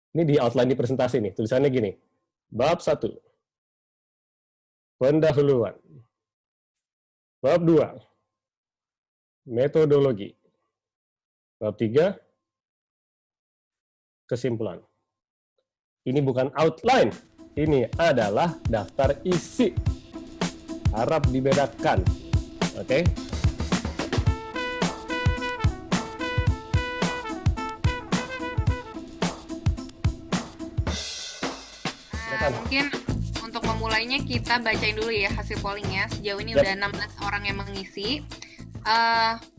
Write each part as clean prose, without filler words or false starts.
Ini di outline di presentasi nih, tulisannya gini. Bab 1, pendahuluan. Bab 2, metodologi. Bab 3, kesimpulan. Ini bukan outline, ini adalah daftar isi. Harap dibedakan. Oke? Mungkin untuk memulainya kita bacain dulu ya hasil pollingnya. Sejauh ini udah 16 orang yang mengisi.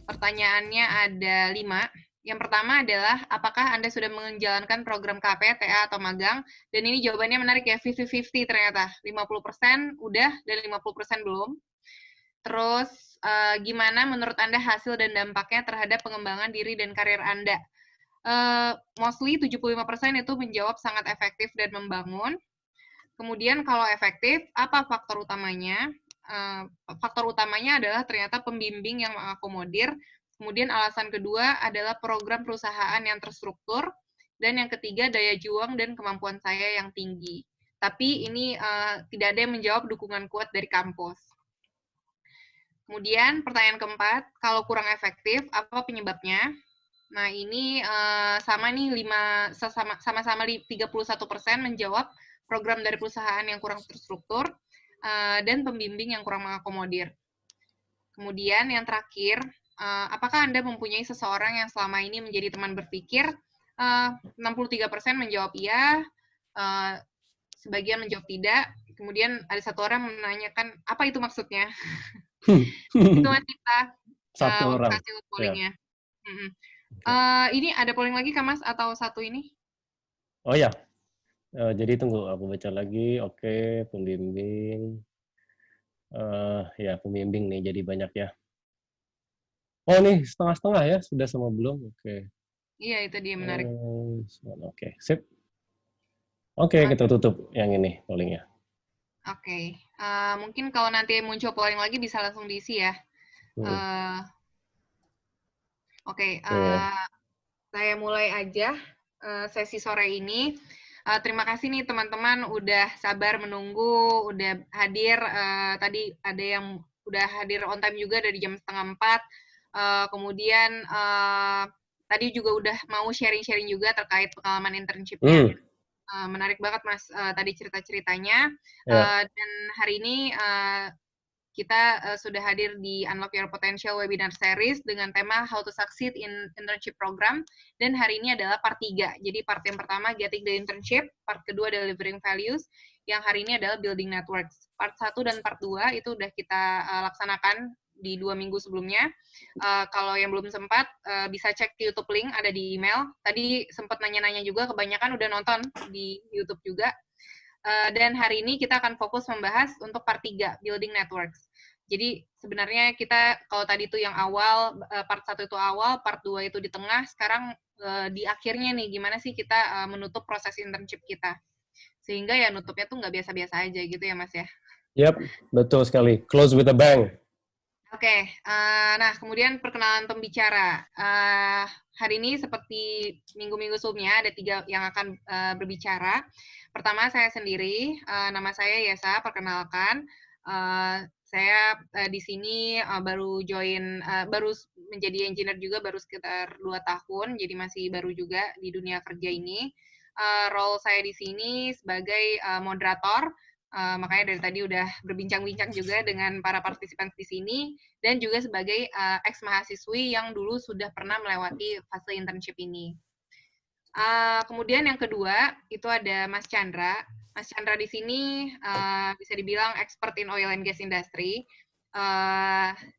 Pertanyaannya ada 5. Yang pertama adalah, apakah Anda sudah menjalankan program KP, TA, atau magang? Dan ini jawabannya menarik ya, 50-50 ternyata. 50% udah dan 50% belum. Terus, gimana menurut Anda hasil dan dampaknya terhadap pengembangan diri dan karir Anda? Mostly 75% itu menjawab sangat efektif dan membangun. Kemudian kalau efektif, apa faktor utamanya? Faktor utamanya adalah ternyata pembimbing yang mengakomodir. Kemudian alasan kedua adalah program perusahaan yang terstruktur. Dan yang ketiga, daya juang dan kemampuan saya yang tinggi. Tapi ini tidak ada yang menjawab dukungan kuat dari kampus. Kemudian pertanyaan keempat, kalau kurang efektif, apa penyebabnya? Nah, ini sama nih, sama-sama 31% menjawab program dari perusahaan yang kurang terstruktur, dan pembimbing yang kurang mengakomodir. Kemudian yang terakhir, apakah Anda mempunyai seseorang yang selama ini menjadi teman berpikir? 63% menjawab iya, sebagian menjawab tidak. Kemudian ada satu orang menanyakan, apa itu maksudnya? Itu Mas Tita, Satu orang. hasil pollingnya. Ini ada polling lagi Kak Mas, atau satu ini? Oh ya, jadi tunggu, aku baca lagi. Oke, pembimbing. Ya, pembimbing nih jadi banyak ya. Oh nih, setengah-setengah ya, sudah sama belum? Oke. Iya, itu dia menarik. Oke, sip. Oke, kita tutup yang ini pollingnya. Oke, mungkin kalau nanti muncul polling lagi bisa langsung diisi ya. Oke, saya mulai aja sesi sore ini. Terima kasih nih teman-teman udah sabar menunggu, udah hadir. Tadi ada yang udah hadir on time juga dari jam 3:30. Kemudian tadi juga udah mau sharing-sharing juga terkait pengalaman internship-nya. Menarik banget Mas tadi cerita-ceritanya. Dan hari ini kita sudah hadir di Unlock Your Potential webinar series dengan tema How to Succeed in Internship Program, dan hari ini adalah part 3. Jadi part yang pertama Getting the Internship, part kedua Delivering Values, yang hari ini adalah Building Networks. Part 1 dan part 2 itu udah kita laksanakan di 2 minggu sebelumnya. Kalau yang belum sempat, bisa cek di YouTube link, ada di email. Tadi sempat nanya-nanya juga, kebanyakan udah nonton di YouTube juga. Dan hari ini kita akan fokus membahas untuk part 3, Building Networks. Jadi sebenarnya kita, kalau tadi itu yang awal, part 1 itu awal, part 2 itu di tengah, sekarang di akhirnya nih, gimana sih kita menutup proses internship kita. Sehingga ya nutupnya tuh nggak biasa-biasa aja gitu ya Mas ya. Yap, betul sekali. Close with a bang. Oke, nah kemudian perkenalan pembicara. Hari ini seperti minggu-minggu sebelumnya ada 3 yang akan berbicara. Pertama saya sendiri, nama saya Yesa, perkenalkan. Saya di sini baru menjadi engineer juga baru sekitar 2 tahun, jadi masih baru juga di dunia kerja ini. Role saya di sini sebagai moderator. Makanya dari tadi udah berbincang-bincang juga dengan para partisipan di sini, dan juga sebagai ex-mahasiswi yang dulu sudah pernah melewati fase internship ini. Kemudian yang kedua, itu ada Mas Chandra. Mas Chandra di sini bisa dibilang expert in oil and gas industry.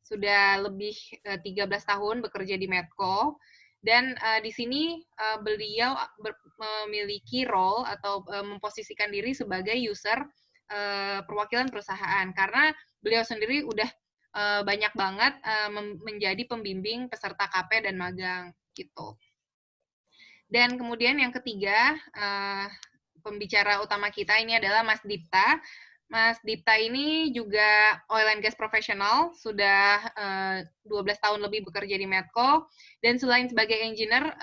Sudah lebih 13 tahun bekerja di Medco. Dan di sini beliau memiliki role atau memposisikan diri sebagai user perwakilan perusahaan. Karena beliau sendiri udah banyak banget menjadi pembimbing peserta KP dan magang gitu. Dan kemudian yang ketiga, pembicara utama kita ini adalah Mas Dipta. Mas Dipta ini juga oil and gas professional, sudah 12 tahun lebih bekerja di Medco, dan selain sebagai engineer,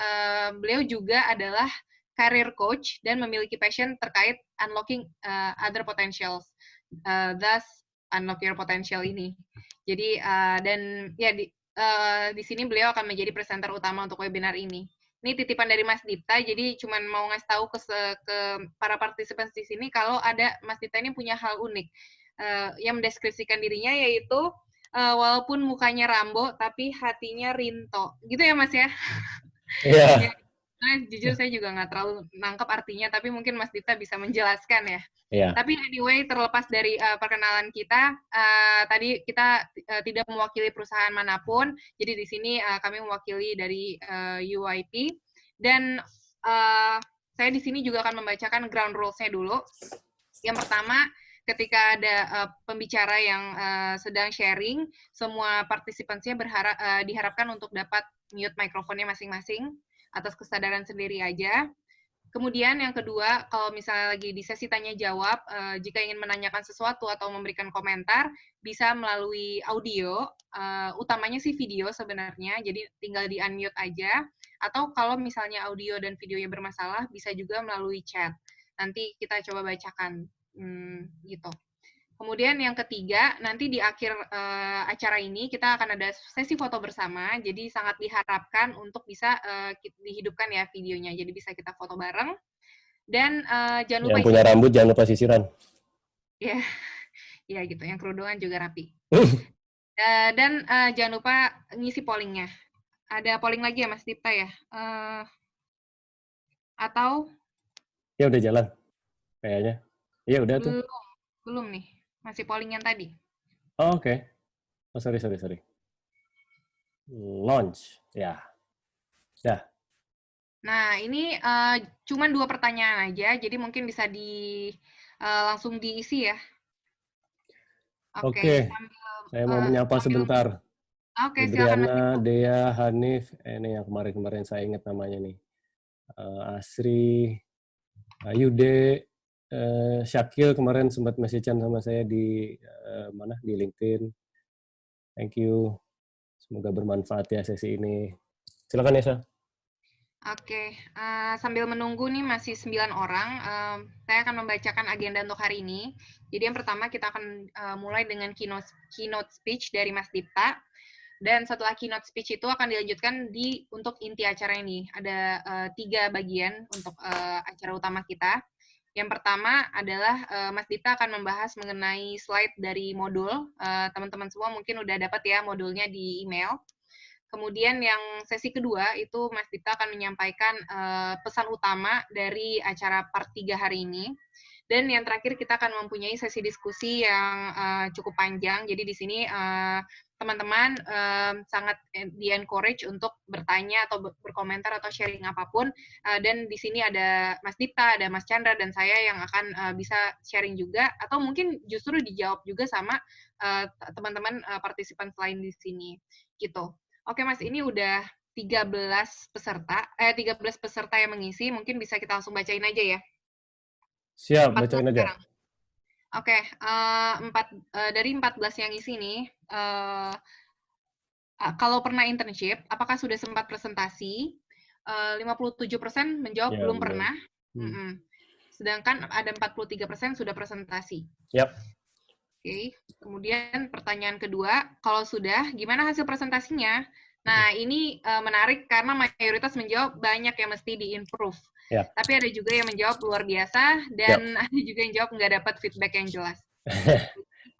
beliau juga adalah career coach dan memiliki passion terkait unlocking other potentials, thus unlock your potential ini. Jadi dan ya di sini beliau akan menjadi presenter utama untuk webinar ini. Ini titipan dari Mas Dipta, jadi cuman mau ngasih tahu ke para participants di sini kalau ada Mas Dipta ini punya hal unik yang mendeskripsikan dirinya, yaitu walaupun mukanya Rambo tapi hatinya Rinto, gitu ya Mas ya? Iya. Ya, jujur saya juga nggak terlalu nangkep artinya, tapi mungkin Mas Dipta bisa menjelaskan ya. Iya. Tapi anyway, terlepas dari perkenalan kita, tadi kita tidak mewakili perusahaan manapun, jadi di sini kami mewakili dari UIP, dan saya di sini juga akan membacakan ground rules-nya dulu. Yang pertama, ketika ada pembicara yang sedang sharing, semua partisipannya diharapkan untuk dapat mute mikrofonnya masing-masing atas kesadaran sendiri aja. Kemudian yang kedua, kalau misalnya lagi di sesi tanya jawab, jika ingin menanyakan sesuatu atau memberikan komentar, bisa melalui audio, utamanya sih video sebenarnya, jadi tinggal di unmute aja, atau kalau misalnya audio dan videonya bermasalah, bisa juga melalui chat. Nanti kita coba bacakan, gitu. Kemudian yang ketiga, nanti di akhir acara ini kita akan ada sesi foto bersama, jadi sangat diharapkan untuk bisa dihidupkan ya videonya, jadi bisa kita foto bareng. Dan jangan lupa yang punya rambut jangan lupa sisiran. Ya, ya gitu, yang kerudungan juga rapi. Dan jangan lupa ngisi pollingnya. Ada polling lagi ya Mas Dipta ya? Atau? Ya udah jalan, kayaknya. Iya udah tuh. Belum nih. Masih polling yang tadi. Oh, oke. Oh, sorry. Launch, ya. Dah. Nah, ini cuma 2 pertanyaan aja, jadi mungkin bisa langsung diisi ya. Oke. Saya mau menyapa sebentar. Oke, silakan Mas. Adriana, Dea, Hanif, ini yang kemarin saya ingat namanya nih. Asri, Yude, Syakil kemarin sempat message-an sama saya di di LinkedIn. Thank you. Semoga bermanfaat ya sesi ini. Silakan ya, Sa. Oke, sambil menunggu nih masih 9 orang, saya akan membacakan agenda untuk hari ini. Jadi yang pertama kita akan mulai dengan keynote speech dari Mas Dipta. Dan setelah keynote speech itu akan dilanjutkan untuk inti acara ini. Ada 3 bagian untuk acara utama kita. Yang pertama adalah Mas Dipta akan membahas mengenai slide dari modul. Teman-teman semua mungkin udah dapat ya modulnya di email. Kemudian yang sesi kedua itu Mas Dipta akan menyampaikan pesan utama dari acara part 3 hari ini. Dan yang terakhir kita akan mempunyai sesi diskusi yang cukup panjang. Jadi di sini teman-teman sangat di-encourage untuk bertanya atau berkomentar atau sharing apapun. Dan di sini ada Mas Dipta, ada Mas Chandra, dan saya yang akan bisa sharing juga. Atau mungkin justru dijawab juga sama teman-teman partisipan lain di sini. Gitu. Oke Mas, ini udah 13 peserta yang mengisi. Mungkin bisa kita langsung bacain aja ya. Siap, bacain aja. Oke, dari 14 yang isi nih, kalau pernah internship, apakah sudah sempat presentasi? 57% menjawab belum pernah. Sedangkan ada 43% sudah presentasi. Yap. Oke, kemudian pertanyaan kedua, kalau sudah, gimana hasil presentasinya? Nah, ini menarik karena mayoritas menjawab banyak yang mesti di-improve. Yep. Tapi ada juga yang menjawab luar biasa, dan ada juga yang jawab nggak dapat feedback yang jelas.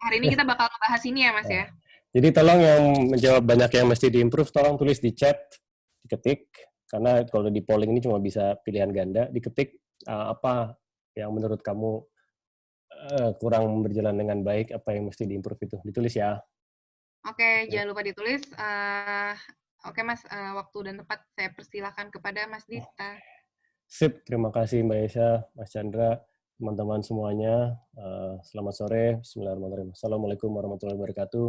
Hari ini kita bakal membahas ini ya, Mas ya. Jadi tolong yang menjawab banyak yang mesti di-improve, tolong tulis di chat, diketik, karena kalau di polling ini cuma bisa pilihan ganda, diketik apa yang menurut kamu kurang berjalan dengan baik, apa yang mesti di-improve itu. Ditulis ya. Oke, jangan lupa ditulis. Oke, Mas, waktu dan tempat saya persilahkan kepada Mas Dipta. Sip, terima kasih Mbak Esha, Mas Chandra, teman-teman semuanya. Selamat sore, bismillahirrahmanirrahim. Assalamualaikum warahmatullahi wabarakatuh.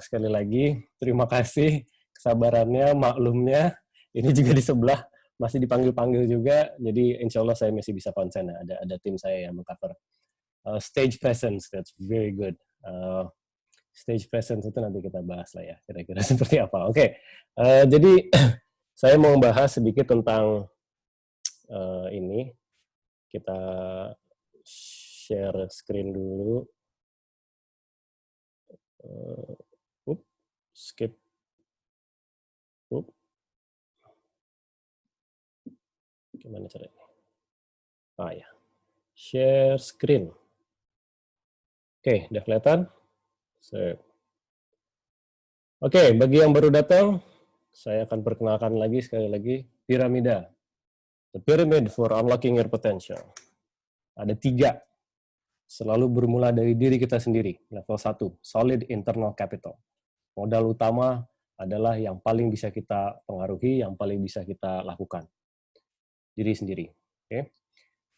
Sekali lagi, terima kasih kesabarannya, maklumnya. Ini juga di sebelah masih dipanggil-panggil juga, jadi insya Allah saya masih bisa konsen. Ada tim saya yang mengcover. Stage presence, that's very good. Stage presence itu nanti kita bahas lah ya, kira-kira seperti apa. Oke, jadi saya mau membahas sedikit tentang ini. Kita share screen dulu. Skip. Gimana caranya? Ya. Share screen. Oke, udah kelihatan? Oke, bagi yang baru datang, saya akan perkenalkan lagi sekali lagi piramida. The pyramid for unlocking your potential. Ada 3. Selalu bermula dari diri kita sendiri. Level 1, solid internal capital. Modal utama adalah yang paling bisa kita pengaruhi, yang paling bisa kita lakukan. Diri sendiri. Oke.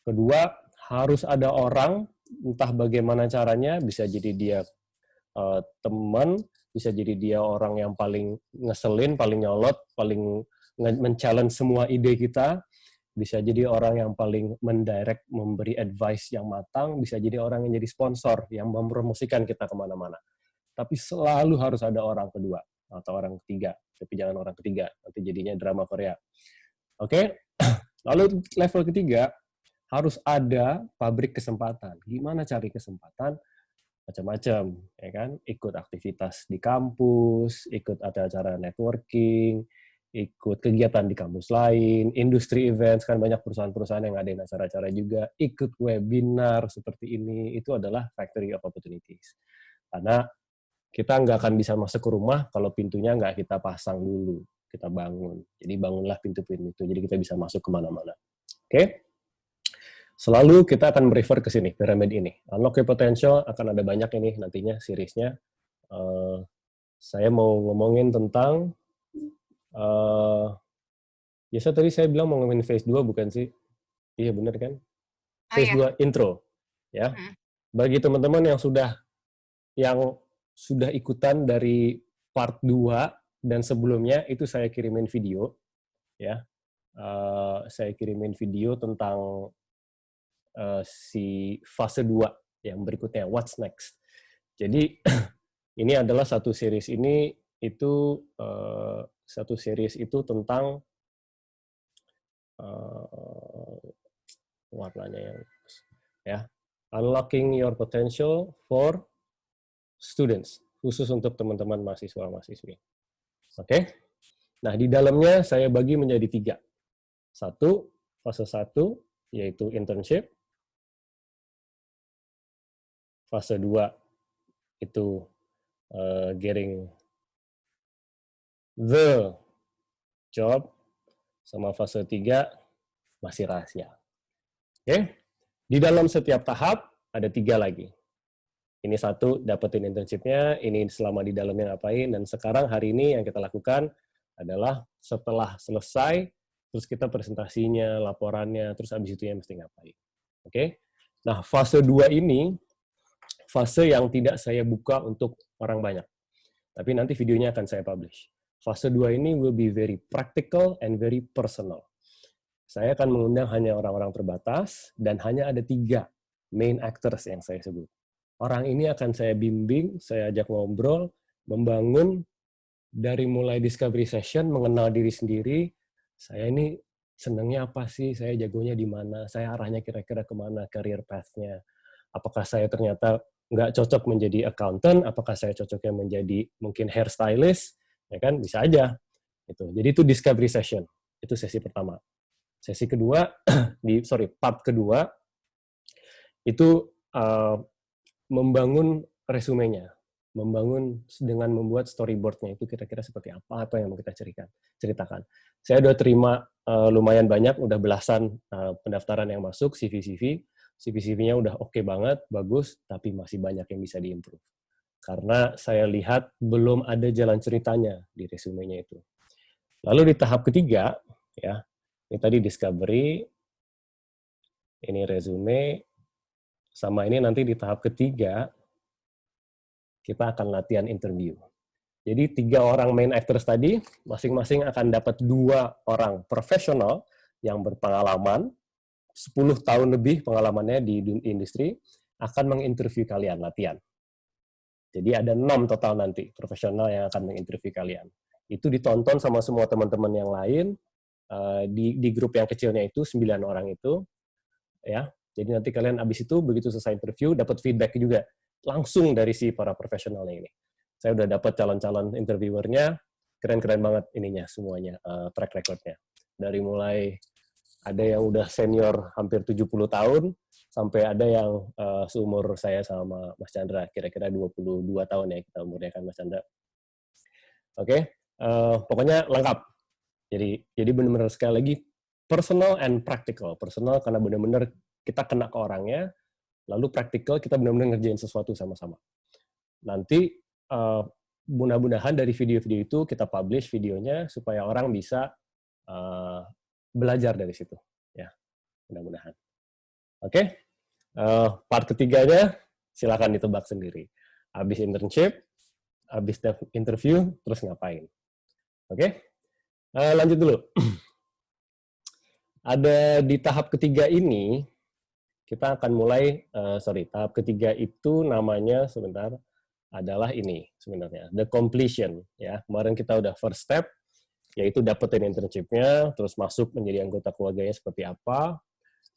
Kedua, harus ada orang, entah bagaimana caranya, bisa jadi dia teman, bisa jadi dia orang yang paling ngeselin, paling nyolot, paling men-challenge semua ide kita, bisa jadi orang yang paling mendirect, memberi advice yang matang, bisa jadi orang yang jadi sponsor, yang mempromosikan kita kemana-mana. Tapi selalu harus ada orang kedua, atau orang ketiga, tapi jangan orang ketiga, nanti jadinya drama Korea. Oke? Lalu level ketiga, harus ada pabrik kesempatan. Gimana cari kesempatan? Macam-macam, ya kan? Ikut aktivitas di kampus, ikut acara networking, ikut kegiatan di kampus lain, industri events, kan banyak perusahaan-perusahaan yang ngadain acara-acara juga, ikut webinar seperti ini, itu adalah factory of opportunities. Karena kita nggak akan bisa masuk ke rumah kalau pintunya nggak kita pasang dulu, kita bangun. Jadi bangunlah pintu-pintu, jadi kita bisa masuk kemana-mana. Oke? Selalu kita akan merefer ke sini, piramid ini. Unlock your potential, akan ada banyak ini nantinya seriesnya. Saya mau ngomongin tentang, biasa tadi saya bilang mau ngomongin phase 2, bukan sih? Iya bener kan? Phase 2 intro. Ya. Bagi teman-teman yang sudah ikutan dari part 2 dan sebelumnya, itu saya kirimin video. Ya. Saya kirimin video tentang si fase 2 yang berikutnya, what's next. Jadi ini adalah satu series ini itu tentang warnanya ya, unlocking your potential for students, khusus untuk teman-teman mahasiswa-mahasiswi. Oke? Nah, di dalamnya saya bagi menjadi 3. 1, fase 1, yaitu internship. Fase 2 itu getting the job. Sama fase 3 masih rahasia. Oke? Di dalam setiap tahap ada 3 lagi. Ini 1, dapetin internship-nya, ini selama di dalamnya ngapain, dan sekarang hari ini yang kita lakukan adalah setelah selesai, terus kita presentasinya, laporannya, terus habis itu ya mesti ngapain. Oke? Nah, fase 2 ini fase yang tidak saya buka untuk orang banyak. Tapi nanti videonya akan saya publish. Fase 2 ini will be very practical and very personal. Saya akan mengundang hanya orang-orang terbatas, dan hanya ada 3 main actors yang saya sebut. Orang ini akan saya bimbing, saya ajak ngobrol, membangun dari mulai discovery session, mengenal diri sendiri, saya ini senangnya apa sih, saya jagonya di mana, saya arahnya kira-kira kemana, career path-nya. Apakah saya ternyata nggak cocok menjadi accountant, apakah saya cocoknya menjadi mungkin hairstylist, ya kan, bisa aja. Gitu. Jadi itu discovery session, itu sesi pertama. Sesi kedua, part kedua, itu membangun resumenya, membangun dengan membuat storyboard-nya itu kira-kira seperti apa yang mau kita ceritakan. Saya udah terima lumayan banyak, udah belasan pendaftaran yang masuk, CV-nya udah oke banget, bagus, tapi masih banyak yang bisa diimprove. Karena saya lihat belum ada jalan ceritanya di resumenya itu. Lalu di tahap ketiga, ya, ini tadi discovery, ini resume, sama ini nanti di tahap ketiga, kita akan latihan interview. Jadi 3 orang main actors tadi, masing-masing akan dapat 2 orang profesional yang berpengalaman, 10 tahun lebih pengalamannya di industri, akan menginterview kalian, latihan. Jadi ada 6 total nanti, profesional yang akan menginterview kalian. Itu ditonton sama semua teman-teman yang lain, di grup yang kecilnya itu 9 orang itu, ya. Jadi nanti kalian abis itu begitu selesai interview dapat feedback juga langsung dari si para profesionalnya ini. Saya udah dapat calon-calon interviewernya, keren-keren banget ininya semuanya, track recordnya. Dari mulai ada yang udah senior hampir 70 tahun, sampai ada yang seumur saya sama Mas Chandra, kira-kira 22 tahun ya kita umurnya kan Mas Chandra. Oke, pokoknya lengkap. Jadi benar-benar sekali lagi personal and practical. Personal karena benar-benar kita kena ke orangnya, lalu practical kita benar-benar ngerjain sesuatu sama-sama. Nanti mudah-mudahan dari video-video itu kita publish videonya supaya orang bisa belajar dari situ, ya mudah-mudahan. Oke, part ketiganya silakan ditebak sendiri. Habis internship, habis interview, terus ngapain? Oke, lanjut dulu. Ada di tahap ketiga ini kita akan mulai, tahap ketiga itu namanya sebentar adalah ini sebenarnya, the completion. Ya, kemarin kita udah first step, yaitu dapetin internship-nya, terus masuk menjadi anggota keluarganya seperti apa.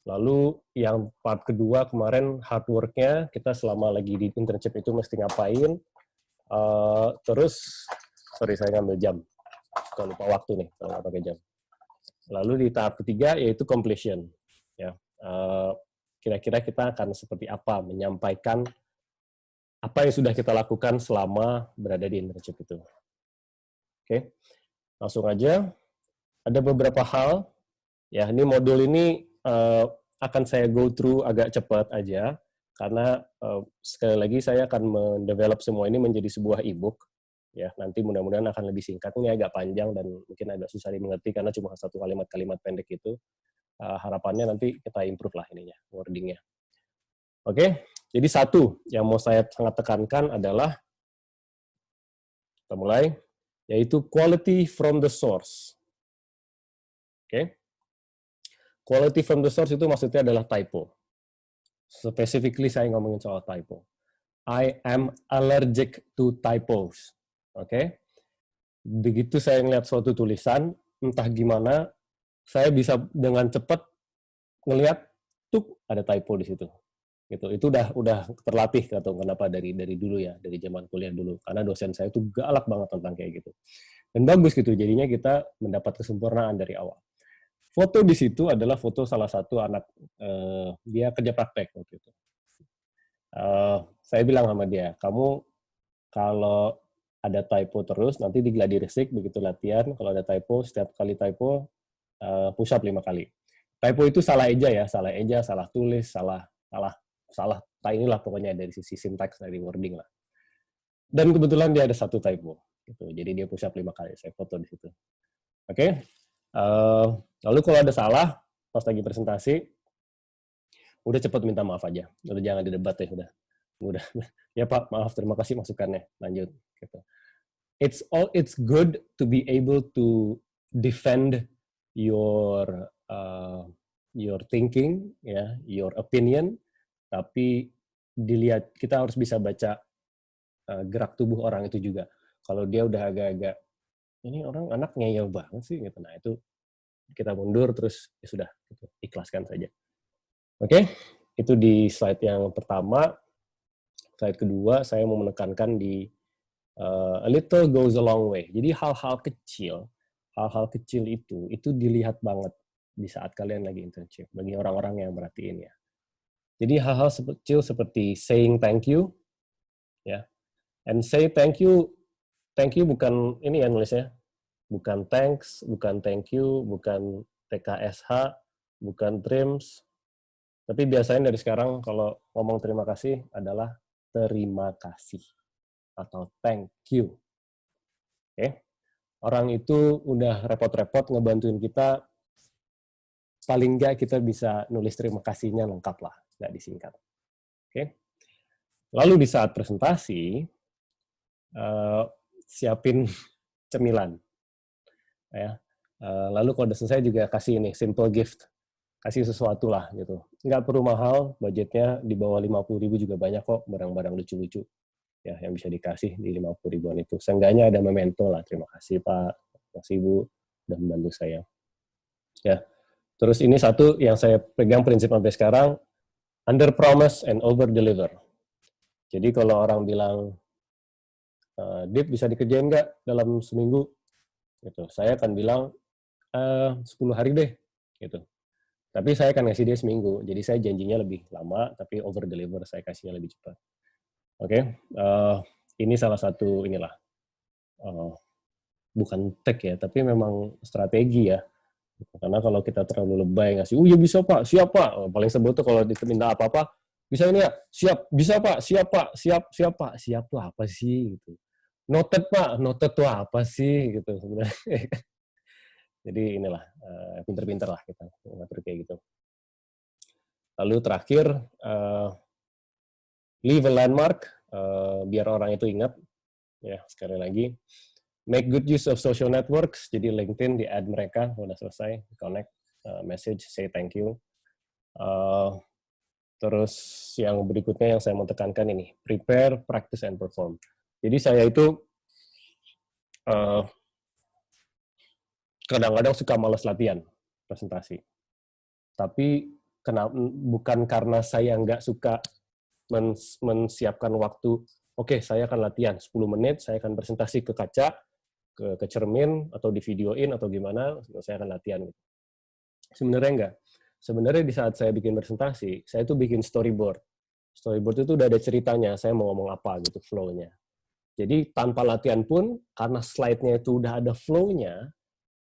Lalu yang part kedua kemarin hard work-nya, kita selama lagi di internship itu mesti ngapain. Terus, saya ngambil jam. Kalau lupa waktu nih, kalau nggak pakai jam. Lalu di tahap ketiga yaitu completion. Ya, kira-kira kita akan seperti apa menyampaikan apa yang sudah kita lakukan selama berada di internship itu. Oke, langsung aja. Ada beberapa hal, ya ini modul ini akan saya go through agak cepat aja, karena sekali lagi saya akan mendevelop semua ini menjadi sebuah e-book. Ya, nanti mudah-mudahan akan lebih singkat. Ini agak panjang dan mungkin agak susah dimengerti karena cuma satu kalimat-kalimat pendek itu. Harapannya nanti kita improve lah ininya, wordingnya. Oke, jadi satu yang mau saya sangat tekankan adalah, kita mulai, yaitu quality from the source. Oke, quality from the source itu maksudnya adalah typo. Specifically saya ngomongin soal typo. I am allergic to typos. Oke, begitu saya ngelihat suatu tulisan, entah gimana, saya bisa dengan cepat ngelihat tuh ada typo di situ. Gitu. Itu udah terlatih atau kenapa dari dulu ya, dari zaman kuliah dulu. Karena dosen saya tuh galak banget tentang kayak gitu. Dan bagus gitu, jadinya kita mendapat kesempurnaan dari awal. Foto di situ adalah foto salah satu anak, dia kerja praktek waktu itu. Saya bilang sama dia, kamu kalau ada typo terus, nanti di gladi resik, begitu latihan, kalau ada typo, setiap kali typo, push up 5 kali. Typo itu salah eja ya, salah tulis, salah, inilah pokoknya dari sisi sintaks, dari wording lah. Dan kebetulan dia ada satu typo, gitu. Jadi dia push up 5 kali, saya foto di situ. Oke, lalu kalau ada salah, pas lagi presentasi, udah cepat minta maaf aja, udah jangan didebat ya, udah ya Pak, maaf, terima kasih masukannya, lanjut gitu. It's good to be able to defend your thinking, ya, your opinion, tapi dilihat, kita harus bisa baca gerak tubuh orang itu juga. Kalau dia udah agak-agak, ini orang anak ngeyel banget sih, gitu. Nah itu kita mundur, terus ya sudah, gitu. Ikhlaskan saja. Oke, itu di slide yang pertama. Slide kedua, saya mau menekankan di a little goes a long way. Jadi hal-hal kecil itu dilihat banget di saat kalian lagi internship, bagi orang-orang yang merhatiin ya. Jadi hal-hal kecil seperti saying thank you, ya. And say thank you bukan ini ya nulisnya, bukan thanks, bukan thank you, bukan TKSH, bukan trims, tapi biasanya dari sekarang kalau ngomong terima kasih adalah terima kasih atau thank you. Oke. Orang itu udah repot-repot ngebantuin kita, paling nggak kita bisa nulis terima kasihnya lengkap lah, nggak disingkat. Oke. Lalu di saat presentasi, siapin cemilan. Ya. Lalu kalau udah selesai juga kasih ini, simple gift. Kasih sesuatu lah gitu. Nggak perlu mahal, budgetnya di bawah 50.000 juga banyak kok, barang-barang lucu-lucu ya yang bisa dikasih di 50 ribuan itu. Seenggaknya ada memento lah, terima kasih Pak, terima kasih Bu, udah membantu saya. Ya. Terus ini satu yang saya pegang prinsip sampai sekarang, under promise and over deliver. Jadi kalau orang bilang, Dip bisa dikerjain nggak dalam seminggu? Gitu. Saya akan bilang 10 hari deh, gitu. Tapi saya akan ngasih dia seminggu. Jadi saya janjinya lebih lama, tapi over deliver saya kasihnya lebih cepat. Oke, ini salah satu inilah bukan tag ya, tapi memang strategi ya. Karena kalau kita terlalu lebay ngasih, ya bisa pak, siap pak. Paling sebel tuh kalau diminta apa-apa, bisa ini ya, siap, bisa pak, siap pak, siap pak. Siap tuh apa sih gitu. Noted pak, noted tuh apa sih gitu sebenarnya. Jadi inilah pinter-pinter lah kita ngatur kayak gitu. Lalu terakhir leave a landmark, biar orang itu ingat. Ya sekali lagi, make good use of social networks. Jadi LinkedIn di add mereka udah selesai, connect, message, say thank you. Terus yang berikutnya yang saya mau tekankan ini, prepare, practice, and perform. Jadi saya itu kadang-kadang suka malas latihan presentasi. Tapi bukan karena saya nggak suka mensiapkan waktu, oke, saya akan latihan 10 menit, saya akan presentasi ke kaca, ke cermin, atau di videoin, atau gimana, saya akan latihan. Sebenarnya enggak. Sebenarnya di saat saya bikin presentasi, saya tuh bikin storyboard. Storyboard itu udah ada ceritanya, saya mau ngomong apa gitu, flow-nya. Jadi tanpa latihan pun, karena slide-nya itu udah ada flow-nya,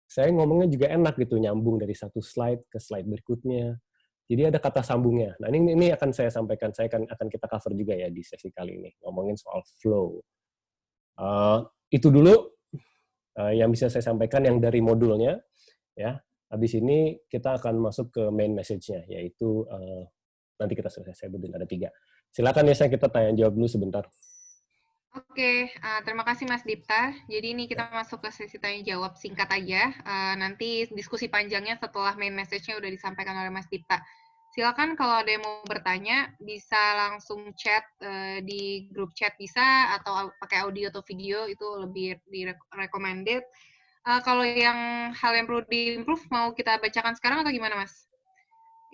saya ngomongnya juga enak gitu, nyambung dari satu slide ke slide berikutnya. Jadi ada kata sambungnya. Nah ini akan saya sampaikan, saya akan kita cover juga ya di sesi kali ini, ngomongin soal flow. Itu dulu yang bisa saya sampaikan yang dari modulnya, ya. Habis ini kita akan masuk ke main message-nya, yaitu nanti kita selesai, saya betul ada 3. Silakan ya, kita tanya jawab dulu sebentar. Oke, terima kasih Mas Dipta. Jadi ini kita masuk ke sesi tanya jawab singkat aja. Nanti diskusi panjangnya setelah main message-nya udah disampaikan oleh Mas Dipta. Silakan kalau ada yang mau bertanya bisa langsung chat di grup chat bisa, atau pakai audio atau video itu lebih recommended. Kalau yang hal yang perlu di-improve mau kita bacakan sekarang atau gimana Mas?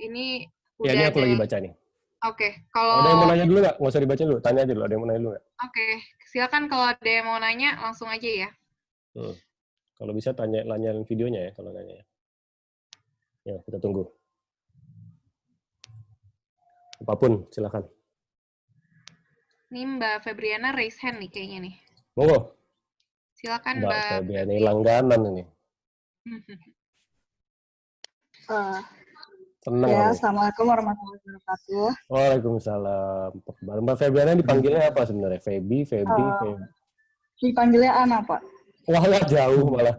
Ini udah ya, ini aku lagi baca nih. Oke, kalau ada yang mau nanya dulu nggak? Nggak usah dibaca dulu, tanya aja dulu. Ada yang mau nanya dulu nggak? Oke, silakan kalau ada yang mau nanya langsung aja ya. Kalau bisa tanyain videonya ya kalau nanya. Ya, kita tunggu. Apapun, silakan. Ini Mbak Febriana raise hand nih kayaknya nih. Monggo. Silakan Mbak Febriana langganan ini. Senang ya, Assalamualaikum warahmatullahi wabarakatuh. Waalaikumsalam. Mbak Febriana dipanggilnya apa sebenarnya? Feby. Dipanggilnya Ana, Pak. Wah, jauh malah.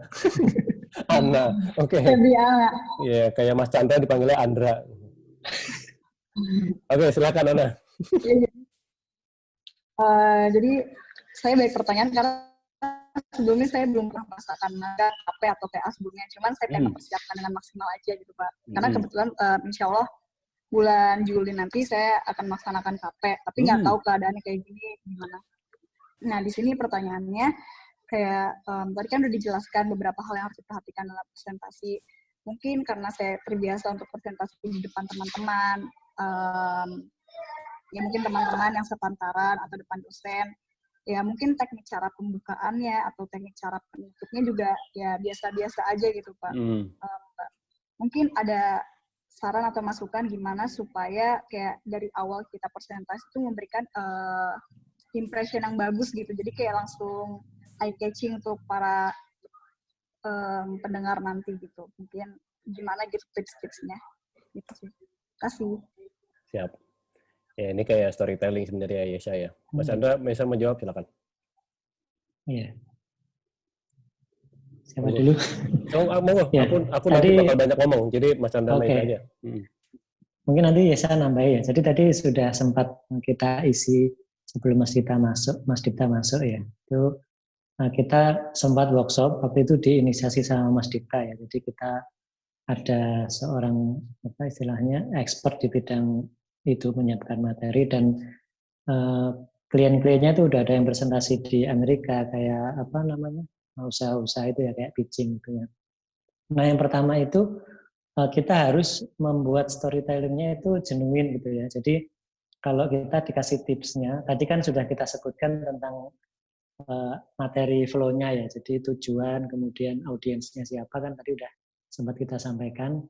Ana, oke. Feby Ana. Iya, kayak Mas Chandra dipanggilnya Andra. Oke, silakan Ana. Jadi saya banyak pertanyaan karena sebelumnya saya belum pernah merasakan KP atau PA sebelumnya, cuman saya pengen mempersiapkan dengan maksimal aja gitu Pak. Karena kebetulan insya Allah bulan Juli nanti saya akan melaksanakan KP, tapi nggak tahu keadaannya kayak gini gimana. Nah di sini pertanyaannya kayak tadi kan udah dijelaskan beberapa hal yang harus diperhatikan dalam presentasi. Mungkin karena saya terbiasa untuk presentasi di depan teman-teman, ya mungkin teman-teman yang sepantaran atau depan dosen, ya mungkin teknik cara pembukaannya atau teknik cara penutupnya juga ya biasa-biasa aja gitu Pak. Mungkin ada saran atau masukan gimana supaya kayak dari awal kita presentasi itu memberikan impression yang bagus gitu, jadi kayak langsung eye catching untuk para pendengar nanti gitu. Mungkin gimana gitu tips-tipsnya gitu sih. Terima kasih. Siap. Ya, ini kayak storytelling sebenarnya Yesha ya. Mas Chandra, bisa menjawab, silakan. Iya. Siapa dulu? Monggo. Ya, aku nanti bakal banyak ngomong, jadi Mas Chandra naik aja. Mungkin nanti Yesha nambahin ya. Jadi tadi sudah sempat kita isi sebelum Mas Dipta masuk ya. Itu kita sempat workshop, waktu itu diinisiasi sama Mas Dipta ya. Jadi kita ada seorang apa istilahnya expert di bidang itu menyiapkan materi, dan klien-kliennya itu udah ada yang presentasi di Amerika kayak apa namanya usaha-usaha itu ya, kayak pitching gitu ya. Nah yang pertama itu kita harus membuat storytelling-nya itu genuine gitu ya. Jadi kalau kita dikasih tipsnya, tadi kan sudah kita sebutkan tentang materi flow-nya ya. Jadi tujuan, kemudian audiensnya siapa kan tadi udah sempat kita sampaikan.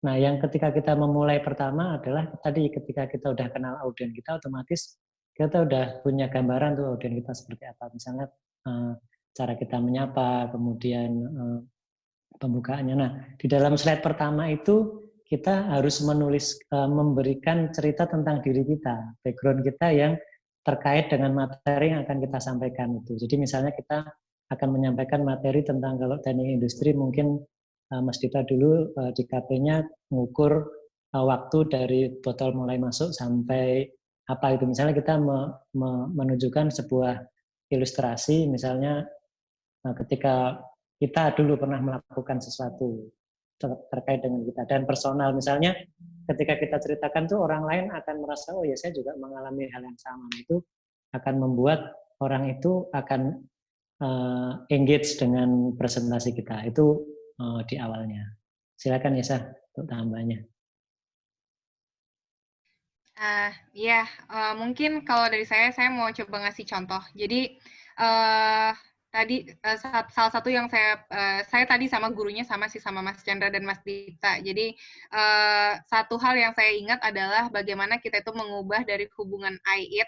Nah, yang ketika kita memulai pertama adalah tadi ketika kita udah kenal audiens kita, otomatis kita udah punya gambaran tuh audiens kita seperti apa. Misalnya cara kita menyapa, kemudian pembukaannya. Nah, di dalam slide pertama itu kita harus menulis, memberikan cerita tentang diri kita, background kita yang terkait dengan materi yang akan kita sampaikan itu. Jadi misalnya kita akan menyampaikan materi tentang kalau teknik industri, mungkin Mas Dita dulu di KP-nya mengukur waktu dari botol mulai masuk sampai apa itu. Misalnya kita menunjukkan sebuah ilustrasi, misalnya ketika kita dulu pernah melakukan sesuatu terkait dengan kita dan personal, misalnya ketika kita ceritakan tuh orang lain akan merasa oh ya saya juga mengalami hal yang sama. Itu akan membuat orang itu akan engage dengan presentasi kita itu di awalnya. Silakan Yesa untuk tambahannya. Mungkin kalau dari saya mau coba ngasih contoh. Jadi tadi salah satu yang saya tadi sama gurunya sama Mas Chandra dan Mas Dita. Jadi satu hal yang saya ingat adalah bagaimana kita itu mengubah dari hubungan I-it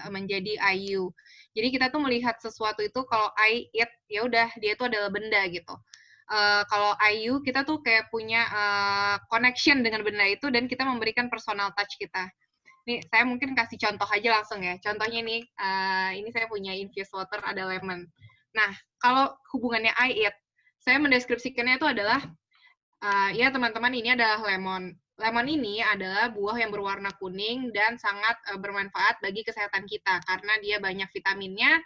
menjadi I-you. Jadi kita tuh melihat sesuatu itu kalau I-it ya udah dia itu adalah benda gitu. Kalau I-you kita tuh kayak punya connection dengan benda itu dan kita memberikan personal touch kita. Nih, saya mungkin kasih contoh aja langsung ya. Contohnya nih, ini saya punya infused water, ada lemon. Nah, kalau hubungannya I-it, saya mendeskripsikannya itu adalah, ya teman-teman, ini adalah lemon. Lemon ini adalah buah yang berwarna kuning dan sangat bermanfaat bagi kesehatan kita, karena dia banyak vitaminnya,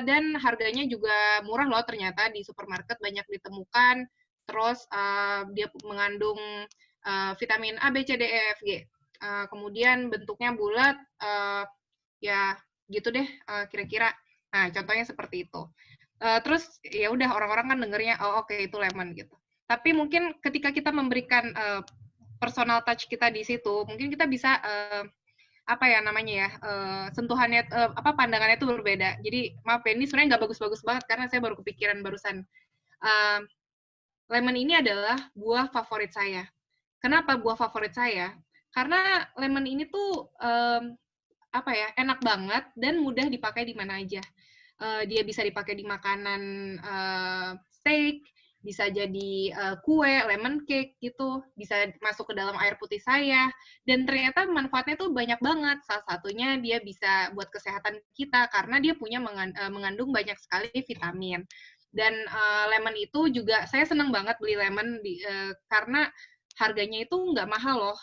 dan harganya juga murah loh ternyata, di supermarket banyak ditemukan, terus dia mengandung vitamin A, B, C, D, E, F, G. Kemudian bentuknya bulat, ya gitu deh kira-kira. Nah, contohnya seperti itu. Terus ya udah orang-orang kan dengernya, oh oke, itu lemon gitu. Tapi mungkin ketika kita memberikan personal touch kita di situ, mungkin kita bisa apa ya namanya ya, sentuhannya, pandangannya itu berbeda. Jadi maaf ya, ini sebenarnya nggak bagus-bagus banget karena saya baru kepikiran barusan. Lemon ini adalah buah favorit saya. Kenapa buah favorit saya? Karena lemon ini tuh enak banget dan mudah dipakai di mana aja. Dia bisa dipakai di makanan steak, bisa jadi kue, lemon cake gitu, bisa masuk ke dalam air putih saya, dan ternyata manfaatnya tuh banyak banget. Salah satunya dia bisa buat kesehatan kita karena dia punya mengandung banyak sekali vitamin. Dan lemon itu juga saya senang banget beli lemon karena harganya itu nggak mahal loh,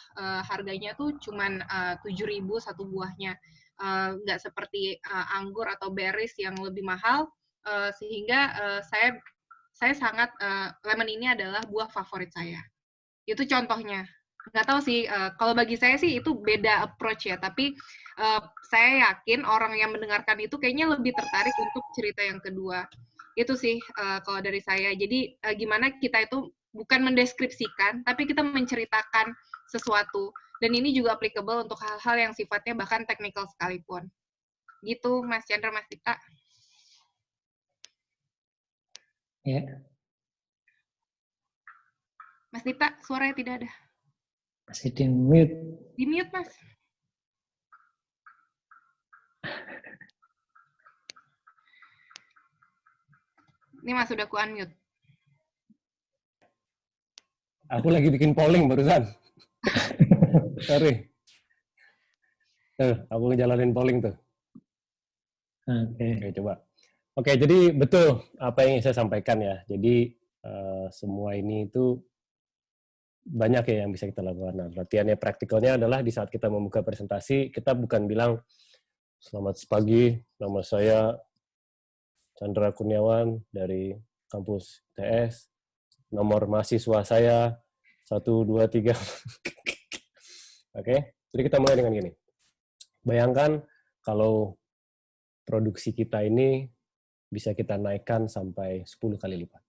harganya tuh cuman 7.000 satu buahnya, nggak seperti anggur atau berries yang lebih mahal, sehingga saya sangat lemon ini adalah buah favorit saya. Itu contohnya. Nggak tahu sih, kalau bagi saya sih itu beda approach ya, tapi saya yakin orang yang mendengarkan itu kayaknya lebih tertarik untuk cerita yang kedua. Itu sih kalau dari saya. Jadi gimana kita itu bukan mendeskripsikan, tapi kita menceritakan sesuatu. Dan ini juga applicable untuk hal-hal yang sifatnya bahkan teknikal sekalipun. Gitu, Mas Chandra, Mas Dita. Ya. Mas Dita, suaranya tidak ada. Masih di mute. Di mute, Mas. Ini Mas, sudah ku-unmute. Aku lagi bikin polling barusan. Sorry. Aku ngejalanin polling tuh. Oke, coba. Oke, jadi betul apa yang saya sampaikan ya. Jadi semua ini itu banyak ya yang bisa kita lakukan. Nah, latihannya praktikalnya adalah di saat kita membuka presentasi, kita bukan bilang, selamat pagi, nama saya Chandra Kurniawan dari kampus TS, nomor mahasiswa saya 1, 2, 3. Oke, jadi kita mulai dengan gini. Bayangkan kalau produksi kita ini bisa kita naikkan sampai 10 kali lipat.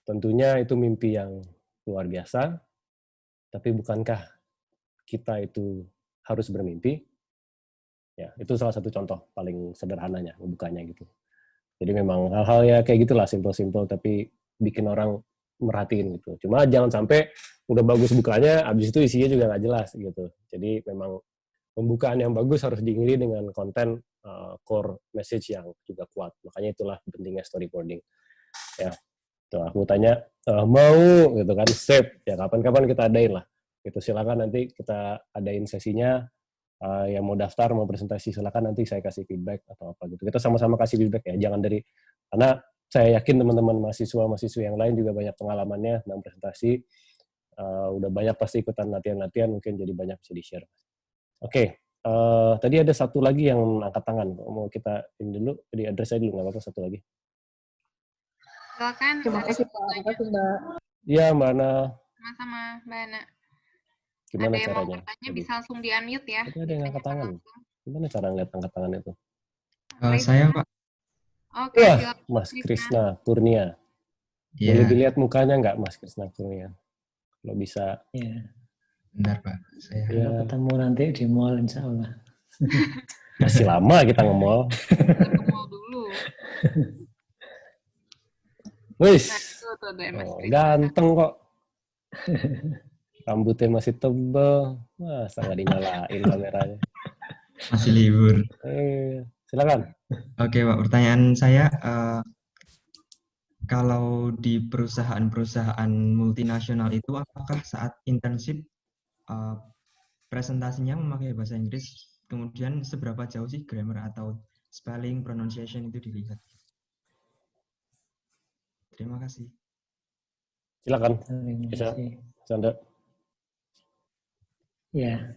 Tentunya itu mimpi yang luar biasa, tapi bukankah kita itu harus bermimpi? Ya, itu salah satu contoh paling sederhananya ngebukanya gitu. Jadi memang hal-hal ya kayak gitulah, simpel-simpel tapi bikin orang merhatiin gitu. Cuma jangan sampai udah bagus bukanya, abis itu isinya juga nggak jelas gitu. Jadi memang pembukaan yang bagus harus diiringi dengan konten core message yang juga kuat. Makanya itulah pentingnya storyboarding. Ya, tuh aku tanya mau gitu kan, sip ya, kapan-kapan kita adain lah. Gitu, silakan nanti kita adain sesinya. Yang mau daftar, mau presentasi, silakan nanti saya kasih feedback atau apa gitu. Kita sama-sama kasih feedback ya, jangan karena saya yakin teman-teman mahasiswa yang lain juga banyak pengalamannya tentang presentasi, udah banyak pasti ikutan latihan-latihan, mungkin jadi banyak bisa di-share. Oke, tadi ada satu lagi yang angkat tangan, mau kita ini dulu, di address saya dulu, nggak apa-apa satu lagi. Silakan. Terima kasih Pak, terima kasih Mbak. Iya Mbak Ana. Sama-sama Mbak Ana. Gimana ada yang caranya? mau bertanya bisa langsung di-unmute ya. Tadi ada yang angkat tangan. Gimana cara ngeliat angkat tangan itu? Saya Pak. Oke, silakan. Mas Krisna Kurnia. Ya. Boleh dilihat mukanya nggak Mas Krisna Kurnia? Kalau bisa. Ya. Bentar Pak. Saya ketemu nanti di mall insya Allah. Masih lama kita nge-mall. Ke mall dulu. Wis. Ganteng kok. Rambutnya masih tebal. Masa nggak dinyalain kameranya. Masih libur. Silakan. Oke Pak, pertanyaan saya, kalau di perusahaan-perusahaan multinasional itu apakah saat internship presentasinya memakai bahasa Inggris, kemudian seberapa jauh sih grammar atau spelling, pronunciation itu dilihat? Terima kasih. Silakan. Bisa. Canda. Ya,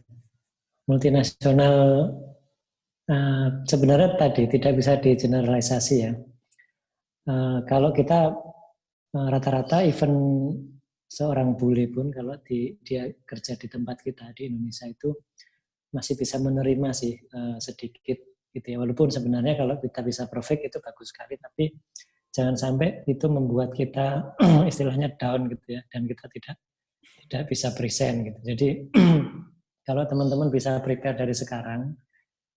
multinasional sebenarnya tadi tidak bisa digeneralisasi ya. Kalau kita rata-rata even seorang bule pun kalau dia kerja di tempat kita di Indonesia itu masih bisa menerima sih sedikit gitu ya. Walaupun sebenarnya kalau kita bisa perfect itu bagus sekali, tapi jangan sampai itu membuat kita istilahnya down gitu ya, dan kita tidak bisa present gitu. Jadi kalau teman-teman bisa prepare dari sekarang,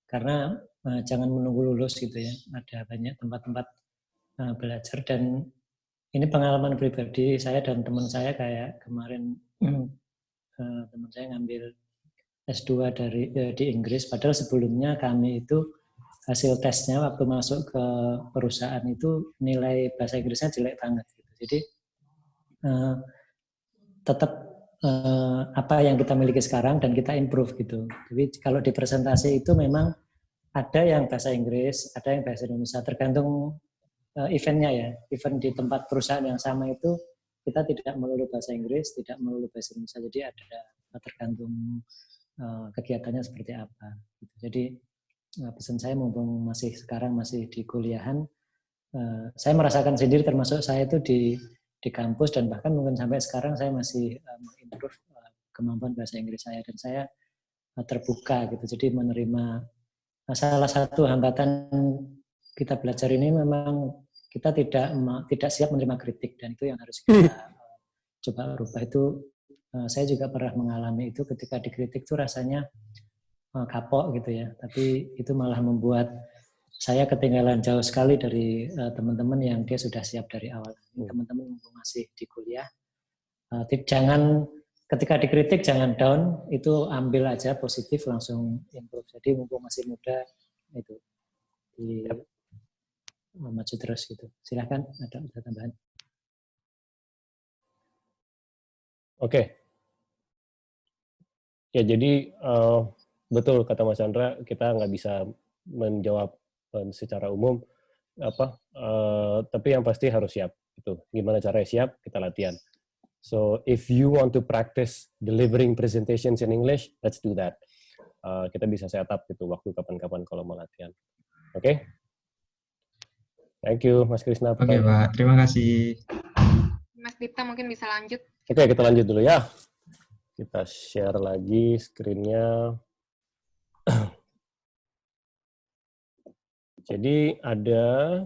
karena jangan menunggu lulus gitu ya. Ada banyak tempat-tempat belajar, dan ini pengalaman pribadi saya dan teman saya. Kayak kemarin teman saya ngambil S2 di Inggris, padahal sebelumnya kami itu hasil tesnya waktu masuk ke perusahaan itu nilai bahasa Inggrisnya jelek banget gitu. Jadi tetap apa yang kita miliki sekarang dan kita improve gitu. Jadi kalau di presentasi itu memang ada yang bahasa Inggris, ada yang bahasa Indonesia, tergantung eventnya ya. Event di tempat perusahaan yang sama itu kita tidak melulu bahasa Inggris, tidak melulu bahasa Indonesia. Jadi ada tergantung kegiatannya seperti apa. Jadi pesan saya mumpung sekarang masih di kuliahan, saya merasakan sendiri, termasuk saya itu di kampus, dan bahkan mungkin sampai sekarang saya masih mengimprove kemampuan bahasa Inggris saya, dan saya terbuka gitu. Jadi menerima salah satu hambatan kita belajar ini memang kita tidak siap menerima kritik, dan itu yang harus kita coba rubah. Itu saya juga pernah mengalami itu, ketika dikritik tuh rasanya kapok gitu ya, tapi itu malah membuat saya ketinggalan jauh sekali dari teman-teman yang dia sudah siap dari awal. Teman-teman masih di kuliah, jangan ketika dikritik jangan down, itu ambil aja positif, langsung improve. Jadi mumpung masih muda itu maju terus gitu. Silakan ada tambahan. Oke. Ya jadi betul kata Mas Chandra, kita nggak bisa menjawab secara umum tapi yang pasti harus siap. Itu gimana caranya siap, kita latihan. So if you want to practice delivering presentations in English, let's do that. Kita bisa set up gitu waktu kapan-kapan kalau mau latihan. Oke? Thank you Mas Krisna. Oke Pak, terima kasih. Mas Dipta mungkin bisa lanjut. Oke, kita lanjut dulu ya. Kita share lagi screen-nya. Jadi ada,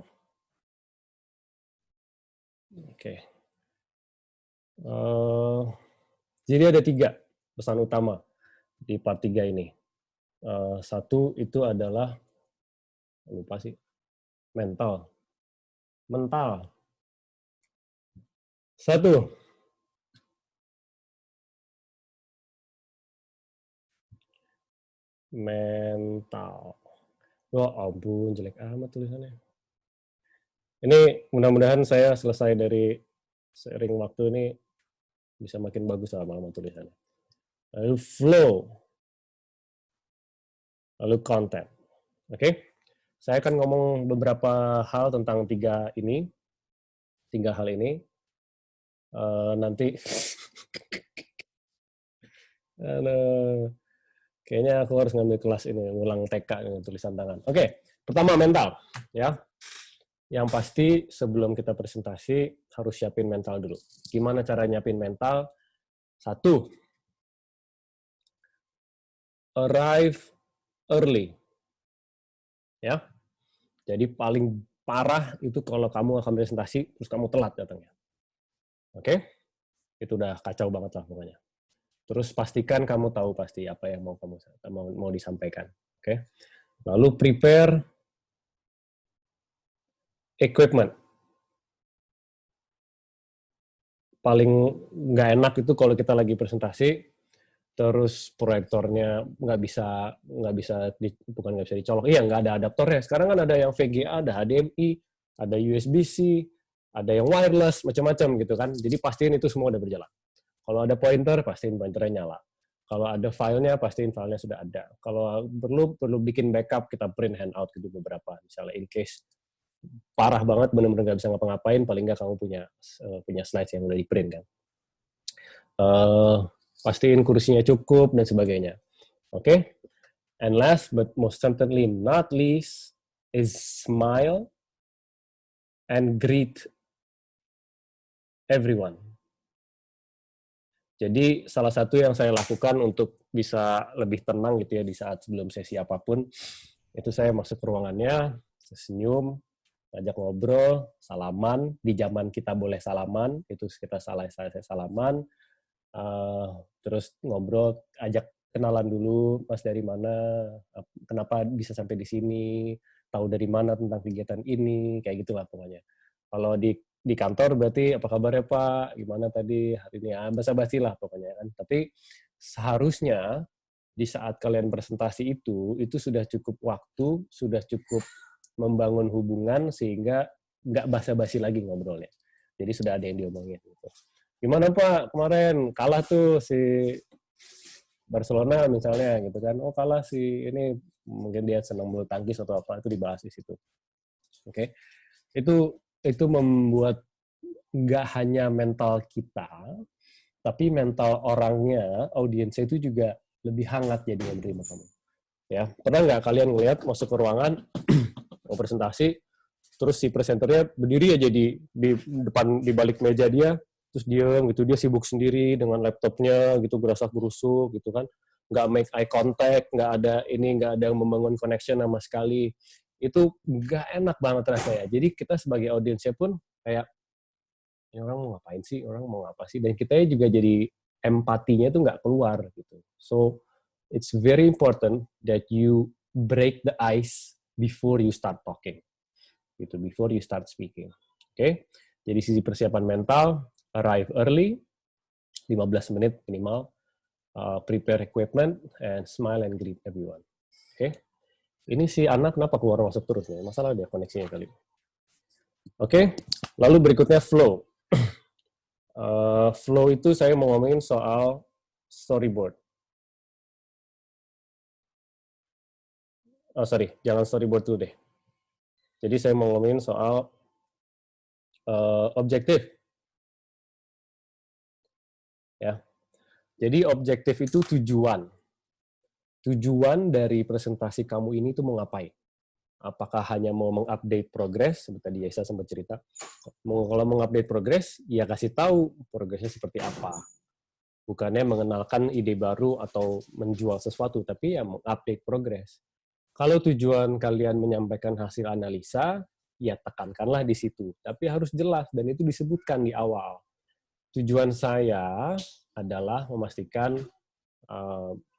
Jadi ada 3 pesan utama di part 3 ini. Satu itu adalah, lupa sih, mental. 1, mental. Oh ampun, jelek amat tulisannya. Ini mudah-mudahan saya selesai dari seiring waktu ini bisa makin bagus lama-lama tulisannya. Lalu flow. Lalu content. Oke? Saya akan ngomong beberapa hal tentang 3 hal ini. Nanti kayaknya aku harus ngambil kelas ini, ngulang TK dengan tulisan tangan. Oke, pertama mental, ya. Yang pasti sebelum kita presentasi harus siapin mental dulu. Gimana cara nyiapin mental? 1, arrive early. Ya. Jadi paling parah itu kalau kamu akan presentasi terus kamu telat datangnya. Oke? Itu udah kacau banget lah pokoknya. Terus pastikan kamu tahu pasti apa yang mau disampaikan. Oke? Lalu prepare equipment. Paling nggak enak itu kalau kita lagi presentasi, terus proyektornya nggak bisa dicolok. Iya, nggak ada adaptornya. Sekarang kan ada yang VGA, ada HDMI, ada USB-C, ada yang wireless, macam-macam gitu kan. Jadi pastiin itu semua udah berjalan. Kalau ada pointer, pastiin pointernya nyala. Kalau ada filenya, pastiin filenya sudah ada. Kalau perlu bikin backup, kita print handout gitu beberapa. Misalnya in case parah banget, benar-benar nggak bisa ngapa-ngapain, paling nggak kamu punya slides yang udah di print kan. Pastiin kursinya cukup dan sebagainya. Oke? And last but most certainly not least is smile and greet everyone. Jadi salah satu yang saya lakukan untuk bisa lebih tenang gitu ya di saat sebelum sesi apapun, itu saya masuk ke ruangannya, senyum, ajak ngobrol, salaman. Di zaman kita boleh salaman, itu kita saya salaman, terus ngobrol, ajak kenalan dulu, Mas dari mana, kenapa bisa sampai di sini, tahu dari mana tentang kegiatan ini, kayak gitulah pokoknya. Kalau di kantor berarti apa kabarnya Pak, gimana tadi hari ini, basa-basi lah pokoknya kan. Tapi seharusnya di saat kalian presentasi itu sudah cukup waktu, sudah cukup membangun hubungan sehingga nggak basa-basi lagi ngobrolnya. Jadi sudah ada yang diomongin. Gitu. Gimana Pak kemarin kalah tuh si Barcelona misalnya gitu kan? Oh kalah si ini, mungkin dia senang bulu tangkis atau apa, itu dibahas di situ. Oke, itu membuat nggak hanya mental kita, tapi mental orangnya, audiensnya itu juga lebih hangat jadi menerima kamu. Ya, pernah nggak kalian ngelihat masuk ke ruangan mau presentasi, terus si presenternya berdiri aja di depan, di balik meja dia, terus diam gitu, dia sibuk sendiri dengan laptopnya gitu, gerasak-gerusuk gitu kan, nggak make eye contact, nggak ada yang membangun connection sama sekali. Itu nggak enak banget rasanya. Jadi kita sebagai audiensnya pun kayak, ini orang mau ngapain sih, orang mau apa sih, dan kita juga jadi empatinya tuh nggak keluar gitu. So it's very important that you break the ice before you start talking, gitu, before you start speaking. Oke, jadi sisi persiapan mental, arrive early, 15 menit minimal, prepare equipment, and smile and greet everyone. Oke, ini si anak kenapa keluar masuk terus nih? Masalah dia koneksinya kali. Oke, lalu berikutnya flow. Flow itu saya mau ngomongin soal storyboard. Oh sorry, jangan storyboard dulu deh. Jadi saya mau ngomongin soal objektif. Ya. Jadi objektif itu tujuan. Tujuan dari presentasi kamu ini tuh mau ngapain? Apakah hanya mau mengupdate progres, seperti tadi Yesa sempat cerita. Kalau mengupdate progres, ya kasih tahu progresnya seperti apa. Bukannya mengenalkan ide baru atau menjual sesuatu, tapi ya mengupdate progres. Kalau tujuan kalian menyampaikan hasil analisa, ya tekankanlah di situ. Tapi harus jelas, dan itu disebutkan di awal. tujuan saya adalah memastikan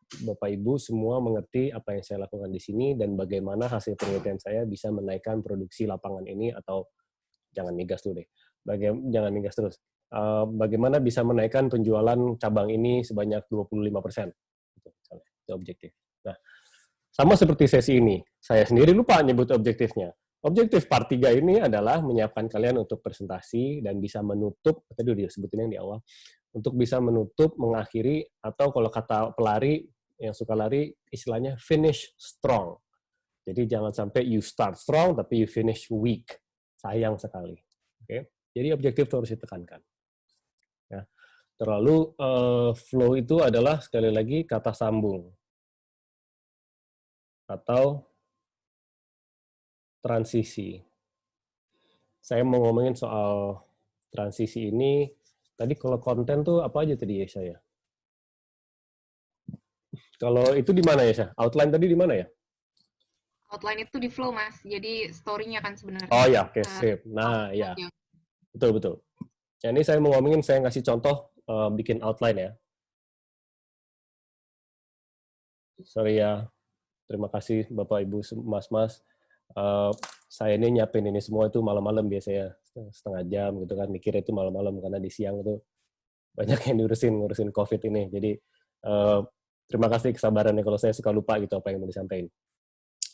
Bapak Ibu semua mengerti apa yang saya lakukan di sini dan bagaimana hasil penelitian saya bisa menaikkan produksi lapangan ini, atau jangan migas dulu deh. Jangan migas terus. Bagaimana bisa menaikkan penjualan cabang ini sebanyak 25%. Itu objektif. Nah, sama seperti sesi ini, saya sendiri lupa nyebut objektifnya. Objektif part 3 ini adalah menyiapkan kalian untuk presentasi dan bisa menutup, tadi udah disebutin yang di awal, untuk bisa menutup, mengakhiri, atau kalau kata pelari yang suka lari, istilahnya finish strong. Jadi jangan sampai you start strong, tapi you finish weak. Sayang sekali. Oke? Jadi objektif itu harus ditekankan. Ya. Terlalu flow itu adalah sekali lagi kata sambung atau transisi. Saya mau ngomongin soal transisi ini. Tadi kalau konten tuh apa aja tadi ya saya? Kalau itu di mana ya, Syah? Outline tadi di mana ya? Outline itu di flow, Mas. Jadi story-nya kan sebenarnya. Oh ya, oke, sip. Nah, ya. Betul. Ya, ini saya mau ngomongin, saya ngasih contoh bikin outline ya. Sorry ya. Terima kasih Bapak, Ibu, Mas-mas. Saya ini nyiapin ini semua itu malam-malam biasanya. Setengah jam gitu kan. Mikirnya itu malam-malam karena di siang itu banyak yang ngurusin COVID ini. Jadi, terima kasih kesabarannya kalau saya suka lupa gitu apa yang mau disampaikan.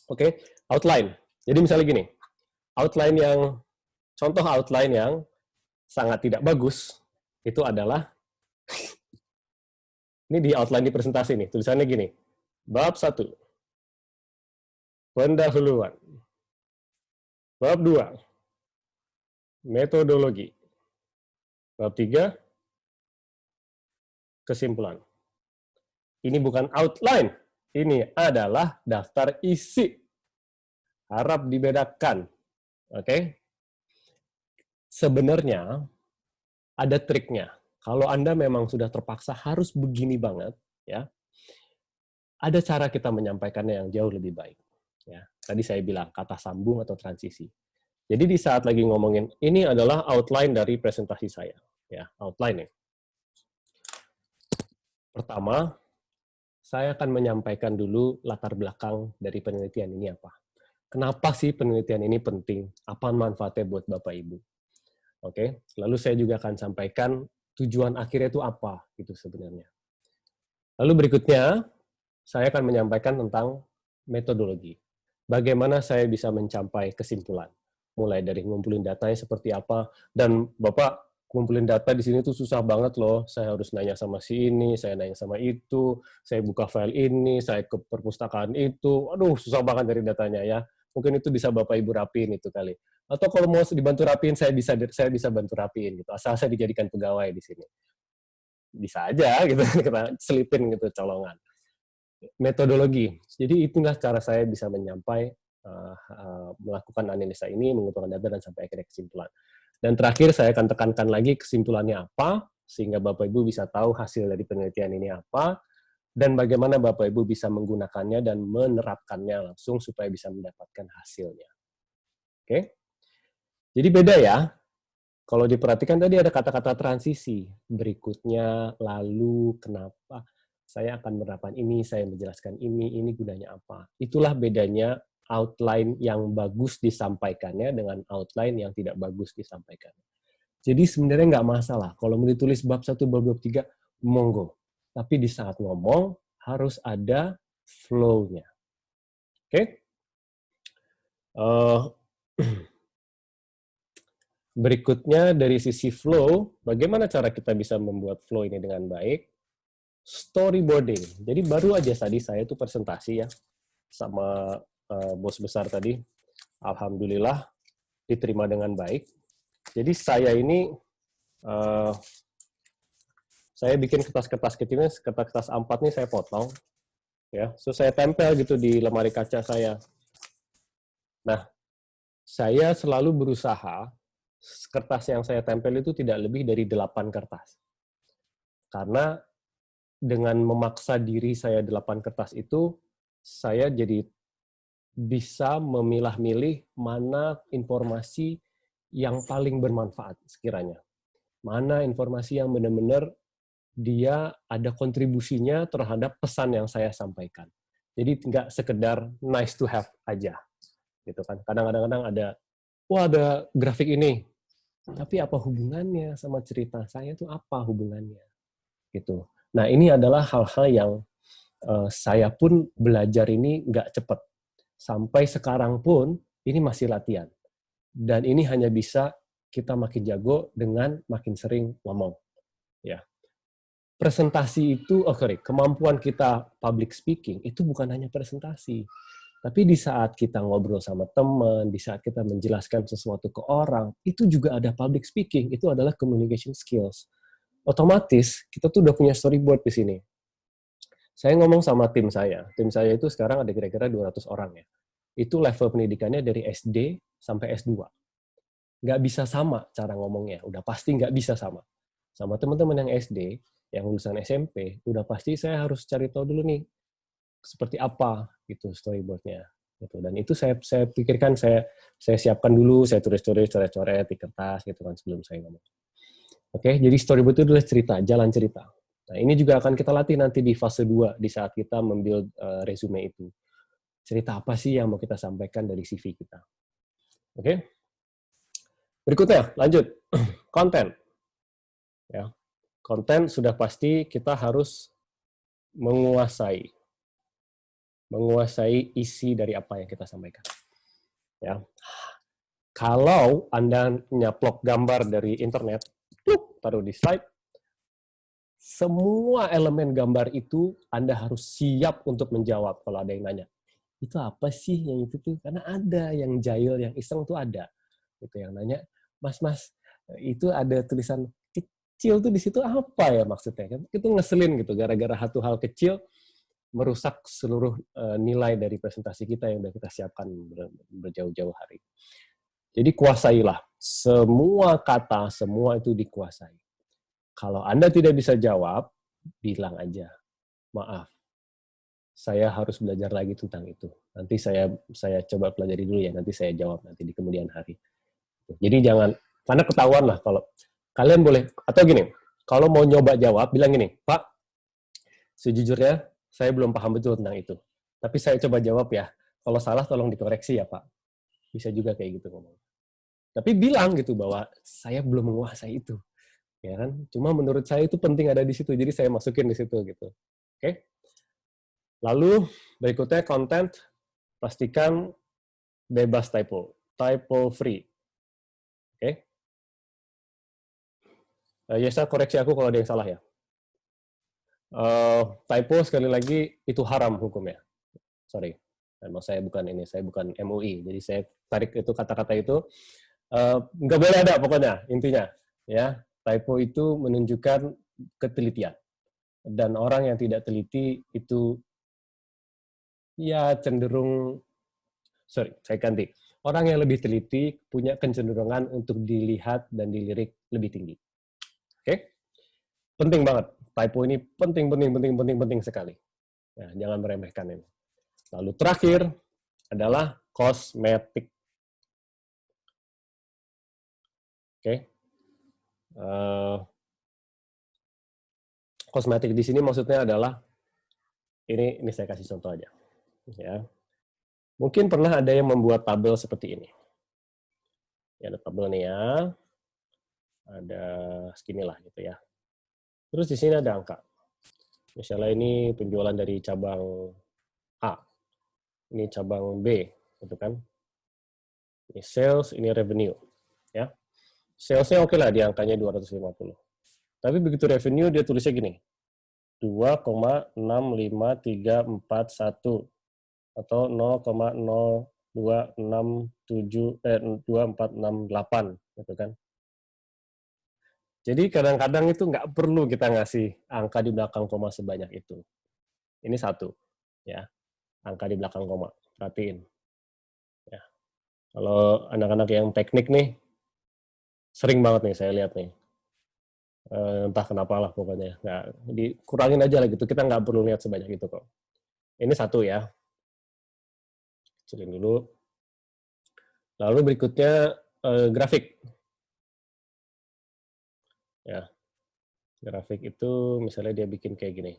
Oke, outline. Jadi misalnya gini, contoh outline yang sangat tidak bagus, itu adalah, ini di outline di presentasi nih, tulisannya gini, bab 1, pendahuluan. Bab 2, metodologi. Bab 3, kesimpulan. Ini bukan outline, ini adalah daftar isi. Harap dibedakan. Oke? Sebenarnya ada triknya. Kalau Anda memang sudah terpaksa harus begini banget, ya, ada cara kita menyampaikannya yang jauh lebih baik. Ya, tadi saya bilang kata sambung atau transisi. Jadi di saat lagi ngomongin, ini adalah outline dari presentasi saya. Ya, outline ya. Pertama, saya akan menyampaikan dulu latar belakang dari penelitian ini apa. Kenapa sih penelitian ini penting? Apa manfaatnya buat Bapak Ibu? Oke, lalu saya juga akan sampaikan tujuan akhirnya itu apa gitu sebenarnya. Lalu berikutnya, saya akan menyampaikan tentang metodologi. Bagaimana saya bisa mencapai kesimpulan. Mulai dari ngumpulin datanya seperti apa, dan Bapak ngumpulin data di sini tuh susah banget loh. Saya harus nanya sama si ini, saya nanya sama itu, saya buka file ini, saya ke perpustakaan itu. Aduh, susah banget dari datanya ya. Mungkin itu bisa Bapak Ibu rapiin itu kali. Atau kalau mau dibantu rapiin, saya bisa bantu rapiin gitu. Asal saya dijadikan pegawai di sini. Bisa aja gitu, kita selipin gitu colongan. Metodologi. Jadi itulah cara saya bisa melakukan analisa ini, mengumpulkan data dan sampai akhirnya kesimpulan. Dan terakhir saya akan tekankan lagi kesimpulannya apa, sehingga Bapak Ibu bisa tahu hasil dari penelitian ini apa, dan bagaimana Bapak Ibu bisa menggunakannya dan menerapkannya langsung supaya bisa mendapatkan hasilnya. Oke? Jadi beda ya. Kalau diperhatikan tadi ada kata-kata transisi. Berikutnya, lalu, kenapa. Saya akan menerapkan ini, saya menjelaskan ini gunanya apa. Itulah bedanya outline yang bagus disampaikannya dengan outline yang tidak bagus disampaikan. Jadi sebenarnya nggak masalah. Kalau mau ditulis bab 1, bab 2, 3, monggo. Tapi di saat ngomong, harus ada flow-nya. Oke? Berikutnya dari sisi flow, bagaimana cara kita bisa membuat flow ini dengan baik? Storyboarding. Jadi baru aja tadi saya itu presentasi ya sama bos besar tadi. Alhamdulillah diterima dengan baik. Jadi saya ini saya bikin kertas-kertas kecilnya, kertas A4 nih saya potong ya. So saya tempel gitu di lemari kaca saya. Nah, saya selalu berusaha kertas yang saya tempel itu tidak lebih dari 8 kertas. Karena dengan memaksa diri saya 8 kertas itu, saya jadi bisa memilah-milih mana informasi yang paling bermanfaat sekiranya. Mana informasi yang benar-benar dia ada kontribusinya terhadap pesan yang saya sampaikan. Jadi nggak sekedar nice to have aja, gitu kan. Kadang-kadang ada, wah ada grafik ini, tapi apa hubungannya sama cerita saya tuh apa hubungannya, gitu. Nah ini adalah hal-hal yang saya pun belajar ini nggak cepat. Sampai sekarang pun ini masih latihan. Dan ini hanya bisa kita makin jago dengan makin sering ngomong. Ya. Presentasi itu, kemampuan kita public speaking itu bukan hanya presentasi. Tapi di saat kita ngobrol sama teman, di saat kita menjelaskan sesuatu ke orang, itu juga ada public speaking, itu adalah communication skills. Otomatis, kita tuh udah punya storyboard di sini. Saya ngomong sama tim saya itu sekarang ada kira-kira 200 orang ya. Itu level pendidikannya dari SD sampai S2. Nggak bisa sama cara ngomongnya, udah pasti nggak bisa sama. Sama teman-teman yang SD, yang lulusan SMP, udah pasti saya harus cari tahu dulu nih, seperti apa gitu storyboardnya. Gitu. Dan itu saya pikirkan, saya siapkan dulu, saya tulis-tulis, coret-coret di kertas gitu kan sebelum saya ngomong. Oke, jadi storyboard itu adalah cerita, jalan cerita. Nah, ini juga akan kita latih nanti di fase 2, di saat kita membuild resume itu. Cerita apa sih yang mau kita sampaikan dari CV kita. Oke? Berikutnya, lanjut. Konten. Ya. Konten sudah pasti kita harus menguasai isi dari apa yang kita sampaikan. Ya. Kalau Anda nyaplok gambar dari internet, taruh di slide, semua elemen gambar itu Anda harus siap untuk menjawab kalau ada yang nanya. Itu apa sih yang itu tuh? Karena ada yang jahil, yang iseng tuh ada. Itu yang nanya, Mas, itu ada tulisan kecil tuh di situ apa ya maksudnya? Itu ngeselin gitu, gara-gara satu hal kecil merusak seluruh nilai dari presentasi kita yang udah kita siapkan berjauh-jauh hari. Jadi kuasailah. Semua kata, semua itu dikuasai. Kalau Anda tidak bisa jawab, bilang aja, maaf, saya harus belajar lagi tentang itu. Nanti saya coba pelajari dulu ya, nanti saya jawab nanti di kemudian hari. Jadi jangan, karena ketahuan lah kalau kalian boleh, atau gini, kalau mau nyoba jawab, bilang gini, Pak, sejujurnya saya belum paham betul tentang itu. Tapi saya coba jawab ya, kalau salah tolong dikoreksi ya Pak. Bisa juga kayak gitu ngomong. Tapi bilang gitu bahwa saya belum menguasai itu. Ya kan? Cuma menurut saya itu penting ada di situ, jadi saya masukin di situ gitu. Oke? Lalu berikutnya konten, pastikan bebas typo, typo free. Oke? Yesa koreksi aku kalau ada yang salah ya. Typo sekali lagi itu haram hukumnya. Sorry, memang saya bukan MUI, jadi saya tarik itu kata-kata itu. Nggak boleh ada pokoknya intinya. Ya, typo itu menunjukkan ketelitian. Dan orang yang tidak teliti itu ya cenderung, saya ganti. Orang yang lebih teliti punya kecenderungan untuk dilihat dan dilirik lebih tinggi. Oke? Penting banget. Typo ini penting sekali. Nah, jangan meremehkan ini. Lalu terakhir adalah kosmetik. Oke. Kosmetik di sini maksudnya adalah ini saya kasih contoh aja. Ya. Mungkin pernah ada yang membuat tabel seperti ini. Ya, ada tabel nih ya. Ada segini lah gitu ya. Terus di sini ada angka. Misalnya ini penjualan dari cabang A. Ini cabang B, gitu kan. Ini sales, ini revenue. Ya. Sales-nya oke lah, di angkanya 250. Tapi begitu revenue dia tulisnya gini. 2,65341 atau 0,2468 gitu kan. Jadi kadang-kadang itu nggak perlu kita ngasih angka di belakang koma sebanyak itu. Ini satu, ya, angka di belakang koma. Perhatiin. Ya. Kalau anak-anak yang teknik nih, sering banget nih saya lihat nih. Entah kenapa lah pokoknya. Nggak, dikurangin aja lah gitu. Kita nggak perlu lihat sebanyak itu kok. Ini satu ya. Kecilin dulu. Lalu berikutnya grafik. Ya, grafik itu misalnya dia bikin kayak gini.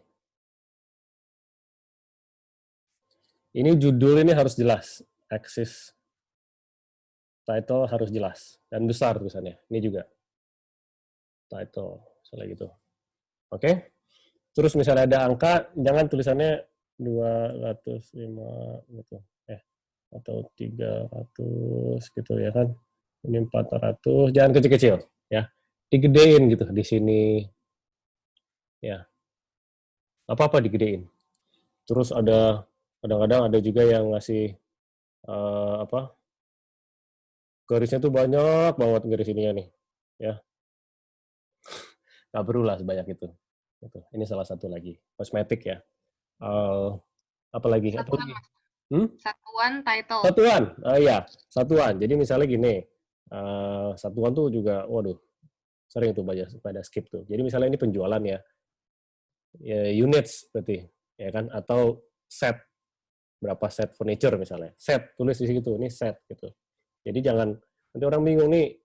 Ini judul ini harus jelas, axis title harus jelas dan besar tulisannya. Ini juga title, misalnya gitu. Oke. Terus misalnya ada angka, jangan tulisannya 205 gitu. Atau 300 gitu ya kan. Ini 400, jangan kecil-kecil ya. Digedein gitu di sini. Ya. Apa-apa digedein. Terus ada kadang-kadang ada juga yang ngasih garisnya tuh banyak banget garis ininya nih. Ya. Nggak perlu lah sebanyak itu. Gitu. Ini salah satu lagi. Kosmetik ya. Apa lagi? Satuan title. Satuan, iya, satuan. Jadi misalnya gini, satuan tuh juga, waduh, sering tuh pada skip tuh. Jadi misalnya ini penjualan ya units berarti, ya kan? Atau set, berapa set furniture misalnya. Set, tulis di situ, ini set gitu. Jadi jangan, nanti orang bingung nih,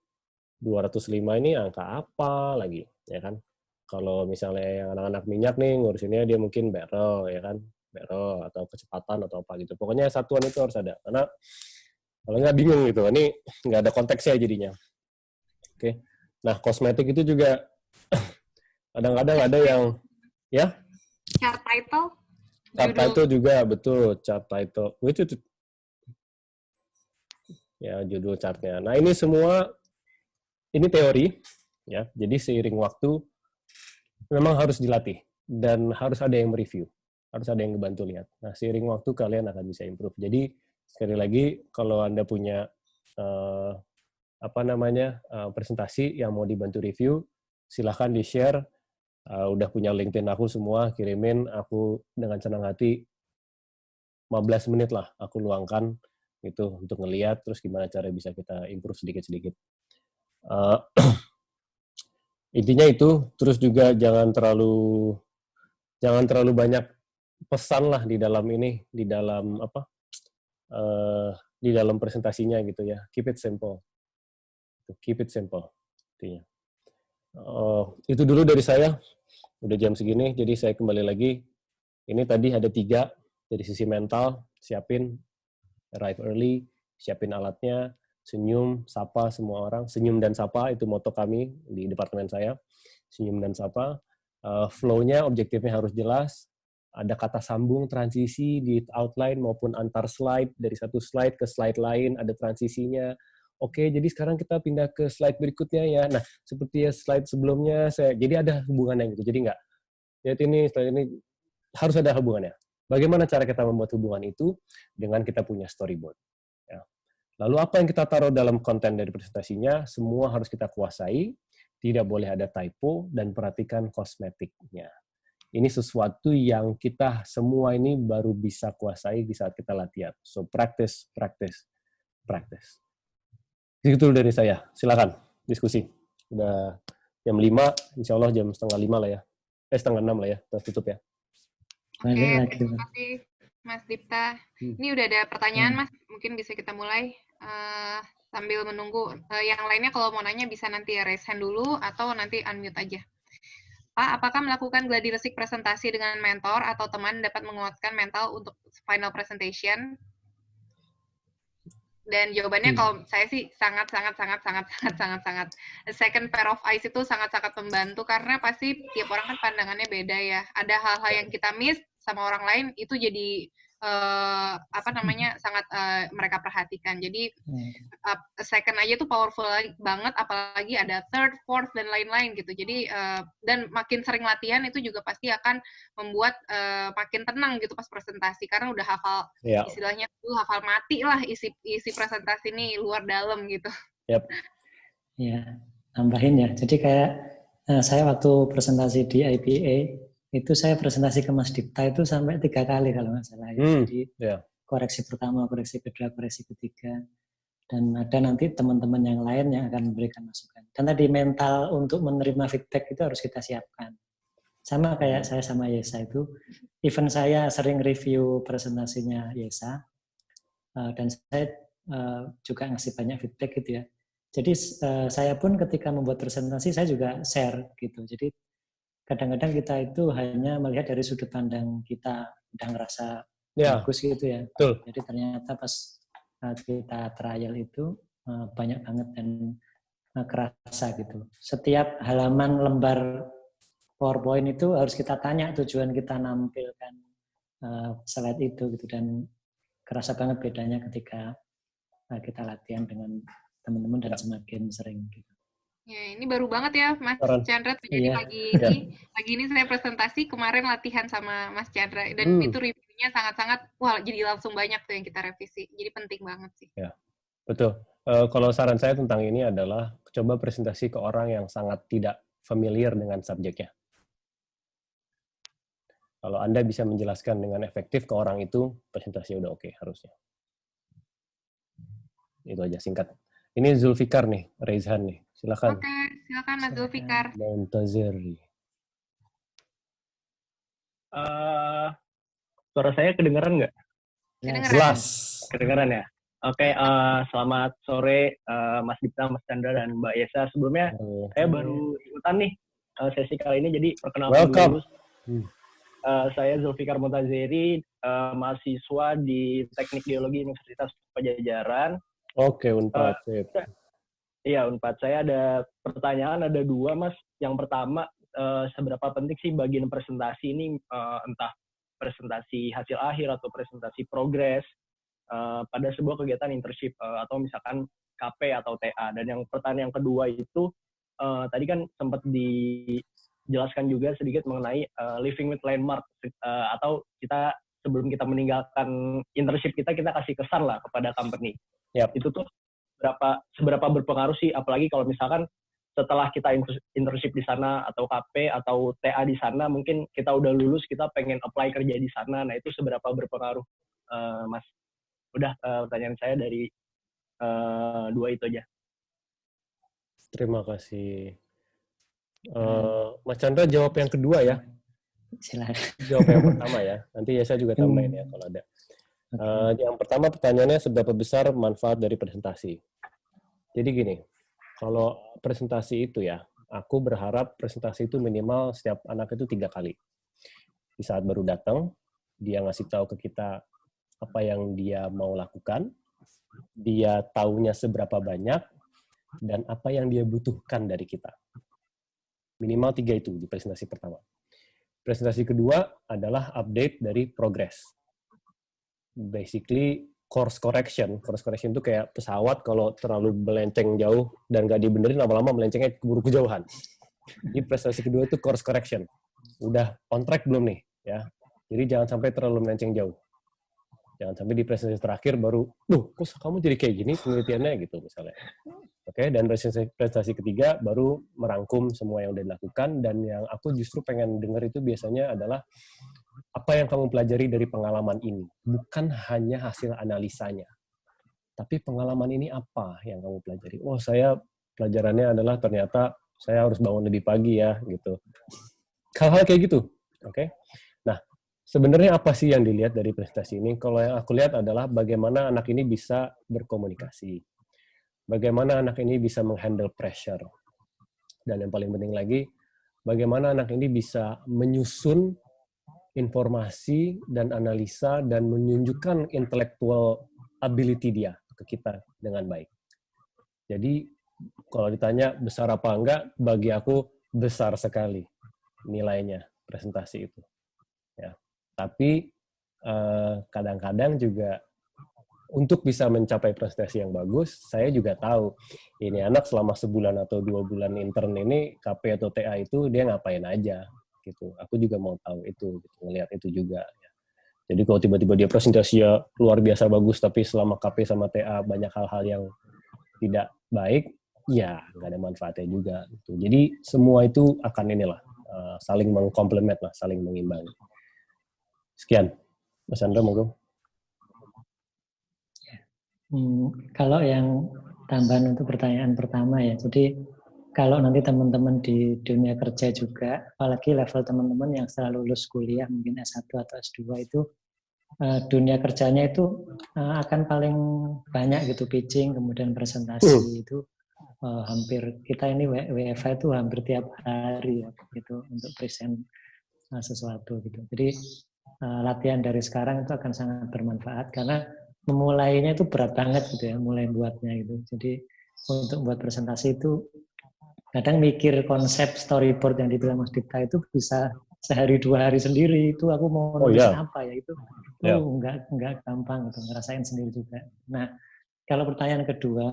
205 ini angka apa lagi, ya kan? Kalau misalnya yang anak-anak minyak nih, ngurusinnya dia mungkin barrel, ya kan? Barrel atau kecepatan atau apa gitu. Pokoknya satuan itu harus ada. Karena kalau nggak bingung gitu, ini nggak ada konteksnya jadinya. Oke. Nah, kosmetik itu juga kadang-kadang ada yang, ya? Chart title? Chart title juga, betul. Chart title. Itu. Ya, judul chartnya. Nah, ini semua, ini teori, ya. Jadi seiring waktu, memang harus dilatih. Dan harus ada yang mereview. Harus ada yang ngebantu lihat. Nah, seiring waktu kalian akan bisa improve. Jadi, sekali lagi, kalau Anda punya presentasi yang mau dibantu review, silahkan di-share. Udah punya LinkedIn aku semua, kirimin, aku dengan senang hati 15 menit lah aku luangkan gitu untuk ngelihat terus gimana cara bisa kita improve sedikit-sedikit. Intinya itu, terus juga jangan terlalu banyak pesan lah di dalam ini, di dalam presentasinya gitu ya. Keep it simple. Keep it simple. Intinya. Itu dulu dari saya. Udah jam segini, jadi saya kembali lagi. Ini tadi ada 3 dari sisi mental, siapin, arrive early, siapin alatnya, senyum, sapa semua orang. Senyum dan sapa, itu moto kami di departemen saya. Senyum dan sapa. Flow-nya, objektifnya harus jelas. Ada kata sambung, transisi di outline maupun antar slide, dari satu slide ke slide lain, ada transisinya. Oke, jadi sekarang kita pindah ke slide berikutnya ya. Nah, seperti ya slide sebelumnya, jadi ada hubungannya gitu. Jadi nggak, lihat ini, slide ini, harus ada hubungannya. Bagaimana cara kita membuat hubungan itu? Dengan kita punya storyboard. Ya. Lalu apa yang kita taruh dalam konten dari presentasinya, semua harus kita kuasai, tidak boleh ada typo, dan perhatikan kosmetiknya. Ini sesuatu yang kita semua ini baru bisa kuasai di saat kita latihan. So, practice. Itu dari saya. Silakan diskusi. Udah jam 5, insya Allah jam 4:30 lah ya. 5:30 lah ya, kita tutup ya. Oke, terima kasih Mas Dipta. Ini udah ada pertanyaan Mas, mungkin bisa kita mulai sambil menunggu. Yang lainnya kalau mau nanya bisa nanti raise hand dulu atau nanti unmute aja. Pak, apakah melakukan gladi resik presentasi dengan mentor atau teman dapat menguatkan mental untuk final presentation? Dan jawabannya kalau saya sih sangat second pair of eyes itu sangat membantu karena pasti tiap orang kan pandangannya beda ya. Ada hal-hal yang kita miss sama orang lain itu jadi sangat mereka perhatikan. Jadi second aja tuh powerful banget, apalagi ada third, fourth dan lain-lain gitu. Jadi dan makin sering latihan itu juga pasti akan membuat makin tenang gitu pas presentasi karena udah hafal istilahnya tuh hafal mati lah isi presentasi ini luar dalam gitu. Ya, tambahin ya. Jadi kayak saya waktu presentasi di IPA itu saya presentasi ke Mas Dipta itu sampai 3 kali kalau nggak salah ya. Jadi koreksi pertama, koreksi kedua, koreksi ketiga. Dan ada nanti teman-teman yang lain yang akan memberikan masukan. Dan tadi mental untuk menerima feedback itu harus kita siapkan. Sama kayak saya sama Yesa itu, even saya sering review presentasinya Yesa, dan saya juga ngasih banyak feedback gitu ya. Jadi saya pun ketika membuat presentasi saya juga share gitu. Jadi kadang-kadang kita itu hanya melihat dari sudut pandang kita, udah ngerasa bagus gitu ya. Betul. Jadi ternyata pas kita trial itu banyak banget dan kerasa gitu. Setiap halaman lembar PowerPoint itu harus kita tanya tujuan kita nampilkan slide itu gitu, dan kerasa banget bedanya ketika kita latihan dengan teman-teman dan semakin sering gitu. Ya, ini baru banget ya Mas Chandra. Jadi pagi ini saya presentasi, kemarin latihan sama Mas Chandra, dan itu reviewnya sangat-sangat, wah jadi langsung banyak tuh yang kita revisi. Jadi penting banget sih. Ya, betul. Kalau saran saya tentang ini adalah coba presentasi ke orang yang sangat tidak familiar dengan subjeknya. Kalau Anda bisa menjelaskan dengan efektif ke orang itu, presentasi udah oke harusnya. Itu aja singkat. Ini Zulfikar nih, raise hand nih. Silakan. Oke, silakan Mas Zulfikar. Montazeri. Suara saya kedengeran nggak? Jelas. Kedengeran ya? Oke, selamat sore Mas Dipta, Mas Chandra, dan Mbak Yesa. Sebelumnya saya baru ikutan nih sesi kali ini, jadi perkenalkan dulu. Saya Zulfikar Montazeri, mahasiswa di Teknik Geologi Universitas Pajajaran. Oke, Unpad. Iya, Unpad. Saya ada pertanyaan, ada dua, Mas. Yang pertama, seberapa penting sih bagian presentasi ini, entah presentasi hasil akhir atau presentasi progres pada sebuah kegiatan internship atau misalkan KP atau TA. Dan yang pertanyaan yang kedua itu, tadi kan sempat dijelaskan juga sedikit mengenai living with landmark, atau kita sebelum kita meninggalkan internship kita kasih kesan lah kepada company. Yep. Itu tuh seberapa berpengaruh sih, apalagi kalau misalkan setelah kita internship di sana atau KP atau TA di sana, mungkin kita udah lulus, kita pengen apply kerja di sana. Nah, itu seberapa berpengaruh, Mas? Udah, pertanyaan saya dari dua itu aja. Terima kasih. Mas Chandra jawab yang kedua ya. Silakan. Jawab yang pertama ya. Nanti ya saya juga tambahin ya kalau ada. Yang pertama pertanyaannya, seberapa besar manfaat dari presentasi? Jadi gini, kalau presentasi itu ya, aku berharap presentasi itu minimal setiap anak itu 3 kali. Di saat baru datang, dia ngasih tahu ke kita apa yang dia mau lakukan, dia taunya seberapa banyak, dan apa yang dia butuhkan dari kita. Minimal 3 itu di presentasi pertama. Presentasi kedua adalah update dari progress. Basically, course correction. Course correction itu kayak pesawat kalau terlalu melenceng jauh dan nggak dibenerin, lama-lama melencengnya keburu kejauhan. Jadi presentasi kedua itu course correction. Udah on track belum nih? Ya. Jadi jangan sampai terlalu melenceng jauh. Jangan sampai di presentasi terakhir baru, kok kamu jadi kayak gini penelitiannya gitu misalnya. Oke, dan presentasi ketiga baru merangkum semua yang udah dilakukan, dan yang aku justru pengen dengar itu biasanya adalah apa yang kamu pelajari dari pengalaman ini. Bukan hanya hasil analisanya, tapi pengalaman ini apa yang kamu pelajari. Oh, saya pelajarannya adalah ternyata saya harus bangun lebih pagi ya, gitu. Hal-hal kayak gitu, oke? Nah, sebenarnya apa sih yang dilihat dari presentasi ini? Kalau yang aku lihat adalah bagaimana anak ini bisa berkomunikasi. Bagaimana anak ini bisa menghandle pressure. Dan yang paling penting lagi, bagaimana anak ini bisa menyusun informasi dan analisa dan menunjukkan intellectual ability dia ke kita dengan baik. Jadi, kalau ditanya besar apa enggak, bagi aku besar sekali nilainya presentasi itu. Ya. Tapi kadang-kadang juga untuk bisa mencapai prestasi yang bagus, saya juga tahu ini anak selama sebulan atau 2 bulan intern ini KP atau TA itu dia ngapain aja gitu. Aku juga mau tahu itu, gitu, ngelihat itu juga. Ya. Jadi kalau tiba-tiba dia presentasi luar biasa bagus, tapi selama KP sama TA banyak hal-hal yang tidak baik, ya nggak ada manfaatnya juga. Gitu. Jadi semua itu akan inilah saling mengkomplement lah, saling mengimbangi. Sekian, Mas Chandra, monggo. Kalau yang tambahan untuk pertanyaan pertama ya, jadi kalau nanti teman-teman di dunia kerja juga, apalagi level teman-teman yang setelah lulus kuliah, mungkin S1 atau S2 itu, dunia kerjanya itu akan paling banyak gitu, pitching, kemudian presentasi itu hampir kita ini WFH itu hampir tiap hari ya gitu untuk present sesuatu gitu. Jadi latihan dari sekarang itu akan sangat bermanfaat karena memulainya itu berat banget gitu ya, mulai buatnya gitu. Jadi untuk buat presentasi itu kadang mikir konsep storyboard yang dibilang Mas Dipta itu bisa sehari 2 hari sendiri. Itu aku mau nulis apa ya itu nggak gampang gitu, ngerasain sendiri juga. Nah kalau pertanyaan kedua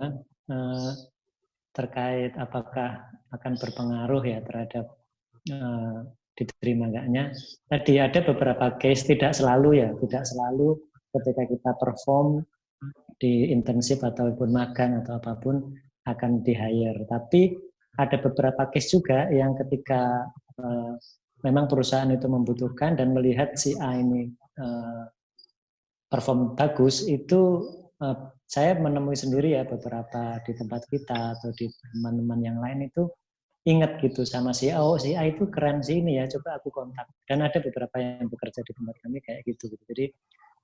terkait apakah akan berpengaruh ya terhadap diterima enggaknya. Tadi ada beberapa case, tidak selalu ketika kita perform di internship ataupun magang atau apapun akan di-hire. Tapi ada beberapa case juga yang ketika memang perusahaan itu membutuhkan dan melihat si A ini perform bagus, itu saya menemui sendiri ya beberapa di tempat kita atau di teman-teman yang lain itu ingat gitu sama si A, si A itu keren sih ini ya, coba aku kontak. Dan ada beberapa yang bekerja di tempat kami kayak gitu. Jadi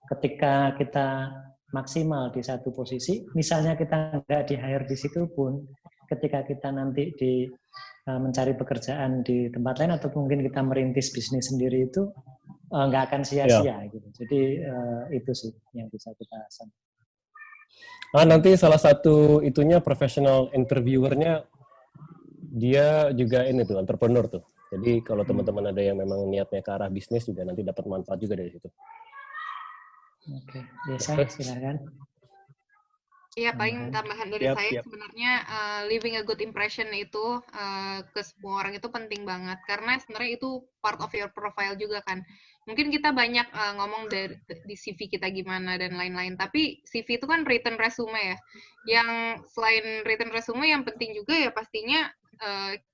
ketika kita maksimal di satu posisi, misalnya kita nggak di-hire di situ pun, ketika kita nanti mencari pekerjaan di tempat lain atau mungkin kita merintis bisnis sendiri itu nggak akan sia-sia gitu. Jadi itu sih yang bisa kita sampaikan. Nanti salah satu itunya professional interviewernya dia juga ini tuh entrepreneur tuh. Jadi kalau teman-teman ada yang memang niatnya ke arah bisnis juga nanti dapat manfaat juga dari situ. Oke, biasa silakan. Iya, paling tambahan dari saya sebenarnya leaving a good impression itu ke semua orang itu penting banget karena sebenarnya itu part of your profile juga kan. Mungkin kita banyak ngomong di CV kita gimana dan lain-lain, tapi CV itu kan written resume ya. Yang selain written resume yang penting juga ya pastinya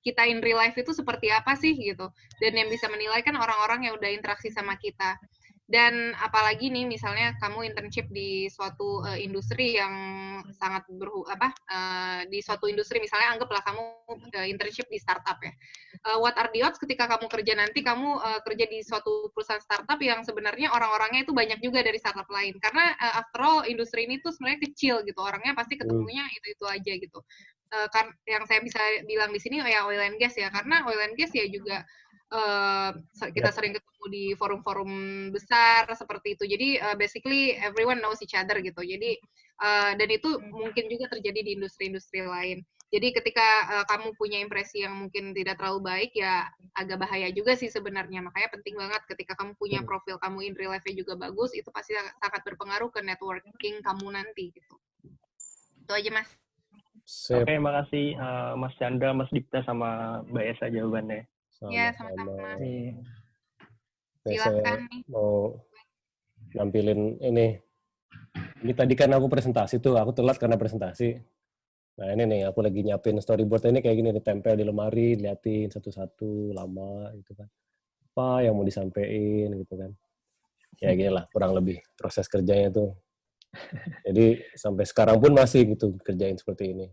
kita in real life itu seperti apa sih gitu. Dan yang bisa menilai kan orang-orang yang udah interaksi sama kita. Dan apalagi nih misalnya kamu internship di suatu industri yang sangat di suatu industri misalnya anggaplah kamu internship di startup ya. What are the odds ketika kamu kerja nanti kamu kerja di suatu perusahaan startup yang sebenarnya orang-orangnya itu banyak juga dari startup lain. Karena after all industri ini tuh sebenarnya kecil gitu. Orangnya pasti ketemunya itu aja gitu. Yang saya bisa bilang di sini ya oil and gas ya. Karena oil and gas ya juga kita sering ketemu di forum-forum besar seperti itu. Jadi basically everyone knows each other gitu. Jadi dan itu mungkin juga terjadi di industri-industri lain. Jadi ketika kamu punya impresi yang mungkin tidak terlalu baik ya agak bahaya juga sih sebenarnya. Makanya penting banget ketika kamu punya profil kamu in real life-nya juga bagus, itu pasti sangat berpengaruh ke networking kamu nanti gitu. Itu aja Mas. Oke, makasih Mas Chandra, Mas Dipta sama Mbak Esa jawabannya. Ya, sama-sama. Silakan nih. Mau nampilin ini. Ini tadi kan aku presentasi tuh, aku telat karena presentasi. Nah ini nih, aku lagi nyiapin storyboard ini kayak gini, ditempel di lemari, liatin satu-satu, lama gitu kan. Apa yang mau disampaikan gitu kan. Ya gini lah, kurang lebih proses kerjanya tuh. Jadi sampai sekarang pun masih gitu kerjain seperti ini.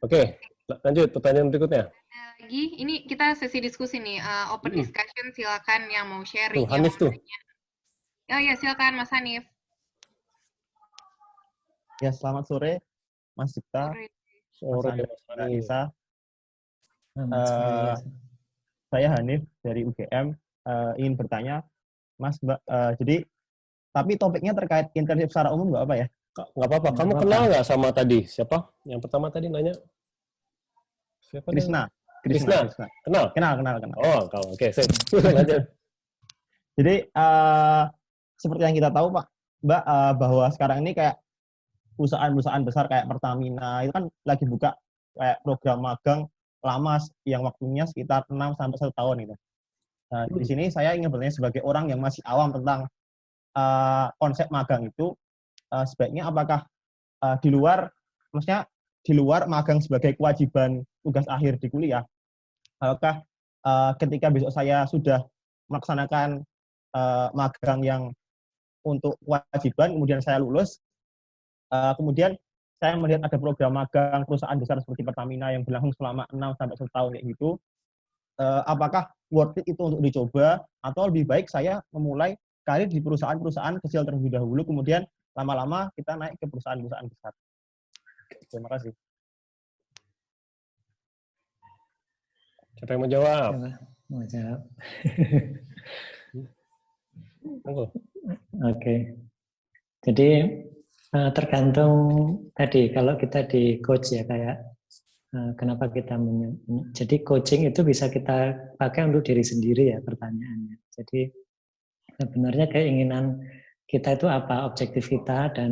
Oke, lanjut pertanyaan berikutnya. Lagi, ini kita sesi diskusi nih, open discussion, silakan yang mau sharing. Hanif tuh. Oh ya, silakan Mas Hanif. Ya, selamat sore, Mas Dipta. Sore, Mas Isa. Saya Hanif dari UGM, ingin bertanya, Mas, Mbak, jadi, tapi topiknya terkait internship secara umum nggak apa ya? Nggak apa-apa. Kamu kenal nggak sama tadi? Siapa? Yang pertama tadi nanya? Siapa? Krisna. Kenal? Kenal. Oh, oke. Lanjut. Jadi, seperti yang kita tahu, Pak, Mbak, bahwa sekarang ini kayak perusahaan-perusahaan besar kayak Pertamina, itu kan lagi buka kayak program magang lama yang waktunya sekitar 6-1 tahun gitu. Nah, di sini saya ingin bertanya sebagai orang yang masih awam tentang konsep magang itu, sebaiknya apakah di luar magang sebagai kewajiban tugas akhir di kuliah, apakah ketika besok saya sudah melaksanakan magang yang untuk kewajiban, kemudian saya lulus, kemudian saya melihat ada program magang perusahaan besar seperti Pertamina yang berlangsung selama 6-1 tahun kayak gitu, apakah worth it itu untuk dicoba, atau lebih baik saya memulai karir di perusahaan-perusahaan kecil terlebih dahulu, kemudian lama-lama kita naik ke perusahaan-perusahaan besar. Terima kasih. Siapa yang mau jawab? Siapa mau jawab? Oke. Jadi tergantung tadi kalau kita di coach ya kayak kenapa kita jadi coaching itu bisa kita pakai untuk diri sendiri ya pertanyaannya. Jadi sebenarnya keinginan kita itu apa, objektif kita dan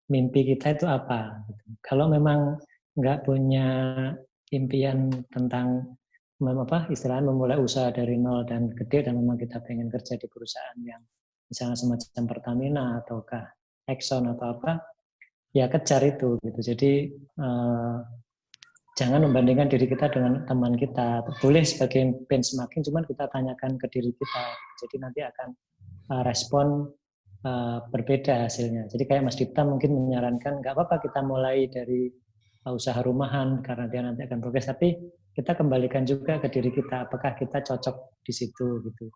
mimpi kita itu apa. Kalau memang nggak punya impian tentang istilahnya memulai usaha dari nol dan gede dan memang kita pengen kerja di perusahaan yang misalnya semacam Pertamina ataukah Exxon atau apa, ya kejar itu gitu. Jadi jangan membandingkan diri kita dengan teman kita. Boleh sebagai benchmarking, cuman kita tanyakan ke diri kita. Jadi nanti akan respon berbeda hasilnya. Jadi kayak Mas Dipta mungkin menyarankan nggak apa-apa kita mulai dari usaha rumahan karena dia nanti akan progres, tapi kita kembalikan juga ke diri kita apakah kita cocok di situ gitu.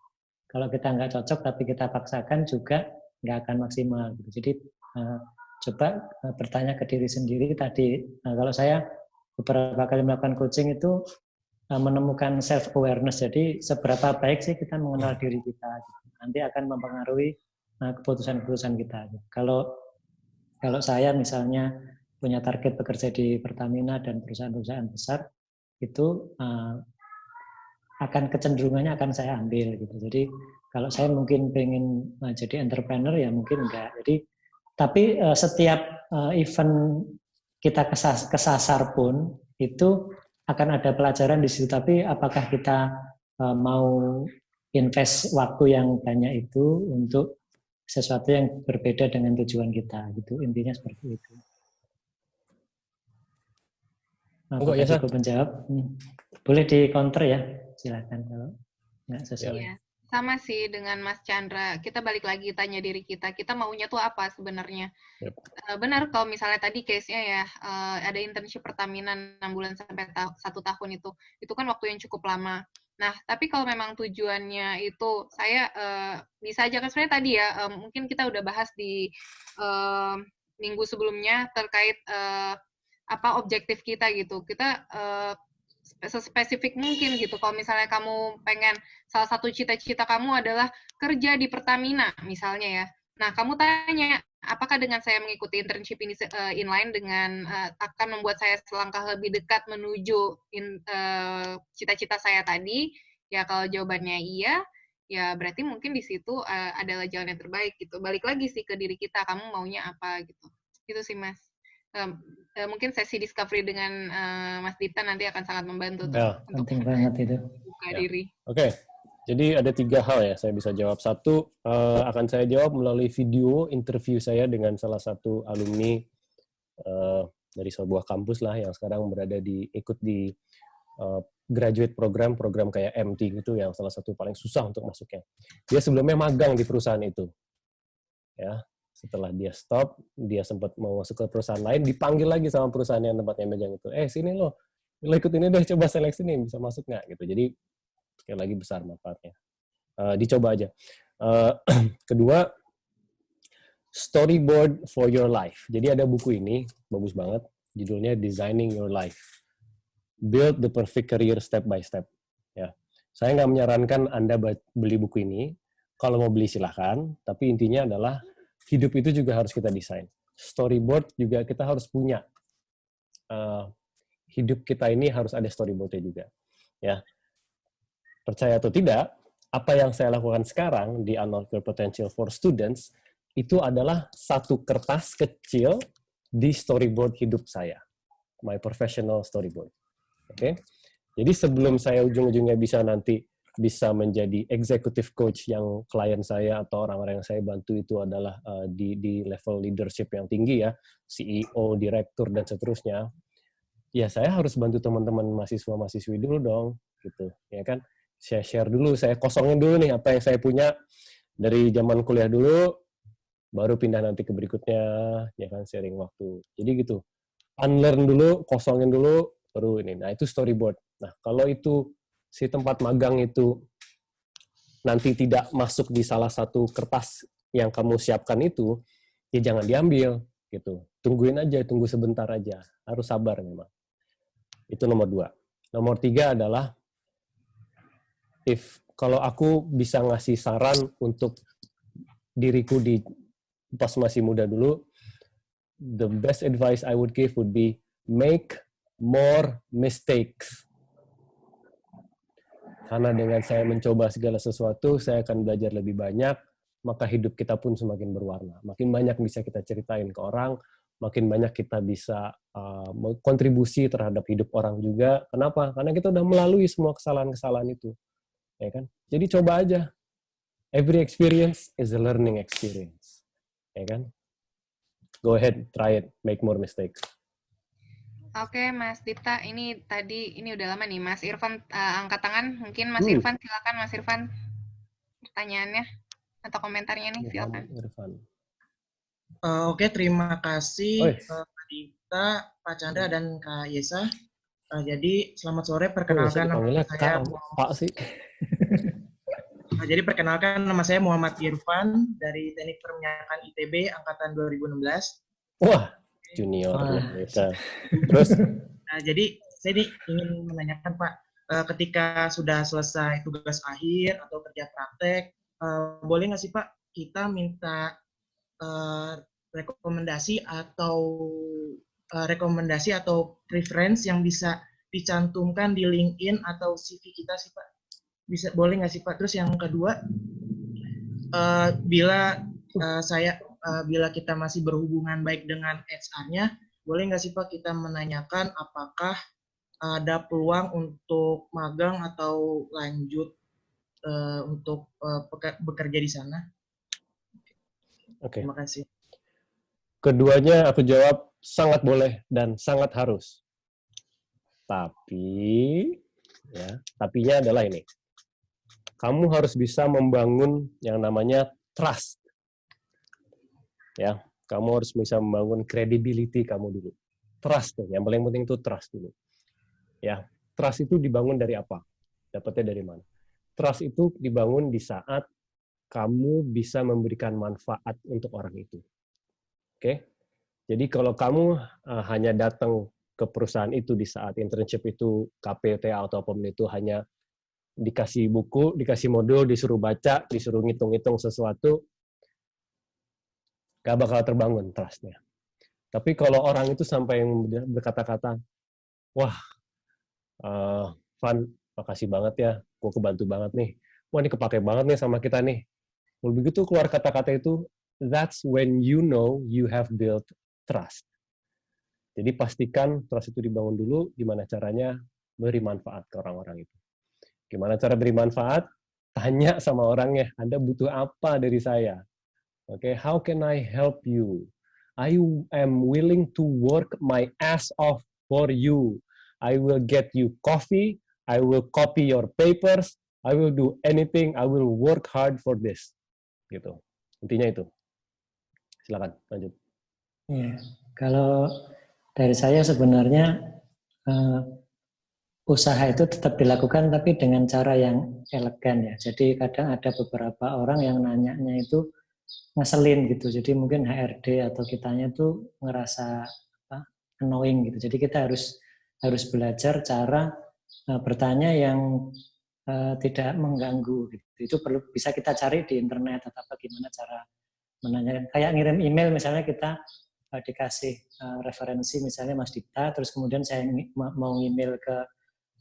Kalau kita nggak cocok tapi kita paksakan juga nggak akan maksimal gitu. Jadi coba bertanya ke diri sendiri tadi. Kalau saya beberapa kali melakukan coaching itu menemukan self awareness. Jadi seberapa baik sih kita mengenal diri kita gitu. Nanti akan mempengaruhi keputusan-keputusan kita. Kalau saya misalnya punya target bekerja di Pertamina dan perusahaan-perusahaan besar, itu akan kecenderungannya akan saya ambil gitu. Jadi kalau saya mungkin pengen jadi entrepreneur ya mungkin enggak. Jadi tapi setiap event kita kesasar pun itu akan ada pelajaran di situ. Tapi apakah kita mau invest waktu yang banyak itu untuk sesuatu yang berbeda dengan tujuan kita gitu. Intinya seperti itu. Apakah cukup menjawab? Boleh di counter ya, silakan kalau nggak sesuai. Iya, sama sih dengan Mas Chandra. Kita balik lagi tanya diri kita maunya tuh apa sebenarnya? Yep. Benar kalau misalnya tadi case-nya ya ada internship Pertamina 6 bulan sampai 1 tahun itu kan waktu yang cukup lama. Nah, tapi kalau memang tujuannya itu saya bisa aja kan sebenarnya tadi ya mungkin kita udah bahas di minggu sebelumnya terkait apa objektif kita gitu. Kita sespesifik mungkin gitu. Kalau misalnya kamu pengen salah satu cita-cita kamu adalah kerja di Pertamina misalnya ya. Nah, kamu tanya apakah dengan saya mengikuti internship ini inline dengan akan membuat saya selangkah lebih dekat menuju cita-cita saya tadi? Ya kalau jawabannya iya, ya berarti mungkin di situ adalah jalan yang terbaik gitu. Balik lagi sih ke diri kita, kamu maunya apa gitu. Gitu sih Mas. Mungkin sesi discovery dengan Mas Dipta nanti akan sangat membantu tuh untuk penting banget itu. Buka diri. Oke. Jadi ada 3 hal ya saya bisa jawab. Satu, akan saya jawab melalui video interview saya dengan salah satu alumni dari sebuah kampus lah yang sekarang berada ikut di graduate program kayak MT gitu yang salah satu paling susah untuk masuknya. Dia sebelumnya magang di perusahaan itu. Ya. Setelah dia stop, dia sempat mau masuk ke perusahaan lain, dipanggil lagi sama perusahaan yang tempatnya megang itu. Sini lo ikut ini deh, coba seleksi nih, bisa masuk nggak? Gitu. Jadi sekali lagi besar manfaatnya. Dicoba aja. Kedua, storyboard for your life. Jadi ada buku ini, bagus banget, judulnya Designing Your Life. Build the perfect career step by step. Ya, saya nggak menyarankan Anda beli buku ini. Kalau mau beli silahkan, tapi intinya adalah hidup itu juga harus kita desain. Storyboard juga kita harus punya. Hidup kita ini harus ada storyboard-nya juga. Ya. Percaya atau tidak, apa yang saya lakukan sekarang di Unlock Your Potential for Students, itu adalah satu kertas kecil di storyboard hidup saya. My professional storyboard. Oke? Jadi sebelum saya ujung-ujungnya bisa menjadi executive coach yang klien saya atau orang-orang yang saya bantu itu adalah di level leadership yang tinggi ya, CEO, direktur, dan seterusnya, ya saya harus bantu teman-teman mahasiswa-mahasiswi dulu dong, gitu, ya kan? Saya share dulu, saya kosongin dulu nih apa yang saya punya dari zaman kuliah dulu, baru pindah nanti ke berikutnya, ya kan, sharing waktu. Jadi gitu, unlearn dulu, kosongin dulu, baru ini. Nah, itu storyboard. Nah, kalau itu si tempat magang itu nanti tidak masuk di salah satu kertas yang kamu siapkan itu, ya jangan diambil gitu. Tungguin aja, tunggu sebentar aja. Harus sabar memang. Itu nomor 2. Nomor 3 adalah kalau aku bisa ngasih saran untuk diriku pas masih muda dulu, the best advice I would give would be make more mistakes. Karena dengan saya mencoba segala sesuatu, saya akan belajar lebih banyak, maka hidup kita pun semakin berwarna. Makin banyak bisa kita ceritain ke orang, makin banyak kita bisa kontribusi terhadap hidup orang juga. Kenapa? Karena kita udah melalui semua kesalahan-kesalahan itu. Ya kan? Jadi coba aja. Every experience is a learning experience. Ya kan? Go ahead, try it, make more mistakes. Oke, Mas Dipta, ini udah lama nih, Mas Irfan angkat tangan. Mungkin Mas Irfan, silakan Mas Irfan, pertanyaannya atau komentarnya nih, silakan. Oke, terima kasih Pak Dipta, Pak Chandra, dan Kak Yesa. Jadi selamat sore, perkenalkan nama saya Pak sih. Jadi perkenalkan nama saya Muhammad Irfan dari Teknik Perminyakan ITB angkatan 2016. Wah, junior. Terus? Jadi saya ingin menanyakan Pak, ketika sudah selesai tugas akhir atau kerja praktek, boleh nggak sih Pak kita minta rekomendasi atau preference yang bisa dicantumkan di LinkedIn atau CV kita sih Pak? Boleh nggak sih Pak? Terus yang kedua, bila kita masih berhubungan baik dengan HR-nya, boleh nggak sih Pak kita menanyakan apakah ada peluang untuk magang atau lanjut untuk bekerja di sana? Oke. Terima kasih. Keduanya aku jawab sangat boleh dan sangat harus. Tapinya adalah ini. Kamu harus bisa membangun yang namanya trust. Ya, kamu harus bisa membangun credibility kamu dulu. Trust, yang paling penting itu trust dulu. Ya, trust itu dibangun dari apa? Dapatnya dari mana? Trust itu dibangun di saat kamu bisa memberikan manfaat untuk orang itu. Oke? Jadi kalau kamu hanya datang ke perusahaan itu di saat internship itu, KPTA atau apapun itu hanya dikasih buku, dikasih modul, disuruh baca, disuruh ngitung-ngitung sesuatu, gak bakal terbangun trust-nya. Tapi kalau orang itu sampai yang berkata-kata, wah, Van, makasih banget ya, gue kebantu banget nih. Wah, ini kepake banget nih sama kita nih. Begitu keluar kata-kata itu, that's when you know you have built trust. Jadi pastikan trust itu dibangun dulu, gimana caranya beri manfaat ke orang-orang itu. Gimana cara beri manfaat? Tanya sama orangnya, Anda butuh apa dari saya? Okay, how can I help you? I am willing to work my ass off for you. I will get you coffee, I will copy your papers, I will do anything, I will work hard for this. Gitu. Intinya itu. Silakan, lanjut. Ya, kalau dari saya sebenarnya usaha itu tetap dilakukan tapi dengan cara yang elegan ya. Jadi kadang ada beberapa orang yang nanyanya itu ngeselin gitu. Jadi mungkin HRD atau kitanya tuh ngerasa annoying gitu. Jadi kita harus belajar cara bertanya yang tidak mengganggu gitu. Itu bisa kita cari di internet atau bagaimana cara menanyakan. Kayak ngirim email misalnya kita dikasih referensi misalnya Mas Dipta, terus kemudian saya mau email ke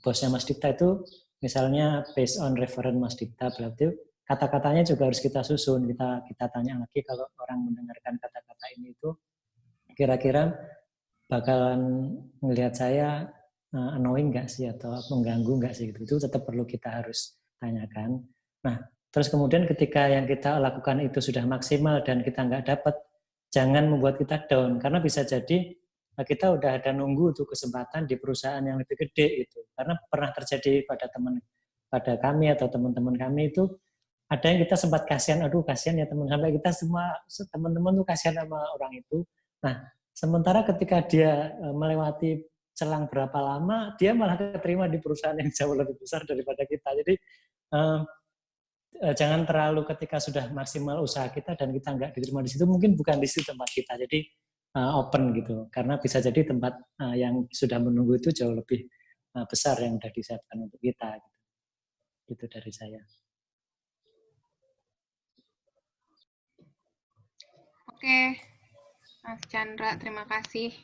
bosnya Mas Dipta itu misalnya based on reference Mas Dipta, berarti kata-katanya juga harus kita susun, kita tanya lagi kalau orang mendengarkan kata-kata ini itu kira-kira bakalan ngelihat saya annoying nggak sih atau mengganggu nggak sih, itu tetap perlu kita harus tanyakan. Nah, terus kemudian ketika yang kita lakukan itu sudah maksimal dan kita nggak dapat, jangan membuat kita down, karena bisa jadi kita udah ada nunggu tuh kesempatan di perusahaan yang lebih gede itu. Karena pernah terjadi pada kami atau teman-teman kami itu, ada yang kita sempat kasihan, aduh kasihan ya teman, sampai kita semua teman-teman tuh kasihan sama orang itu. Nah, sementara ketika dia melewati selang berapa lama, dia malah keterima di perusahaan yang jauh lebih besar daripada kita. Jadi jangan terlalu ketika sudah maksimal usaha kita dan kita nggak diterima di situ, mungkin bukan di situ tempat kita. Jadi open gitu, karena bisa jadi tempat yang sudah menunggu itu jauh lebih besar yang sudah disiapkan untuk kita. Itu dari saya. Oke, Mas Chandra, terima kasih.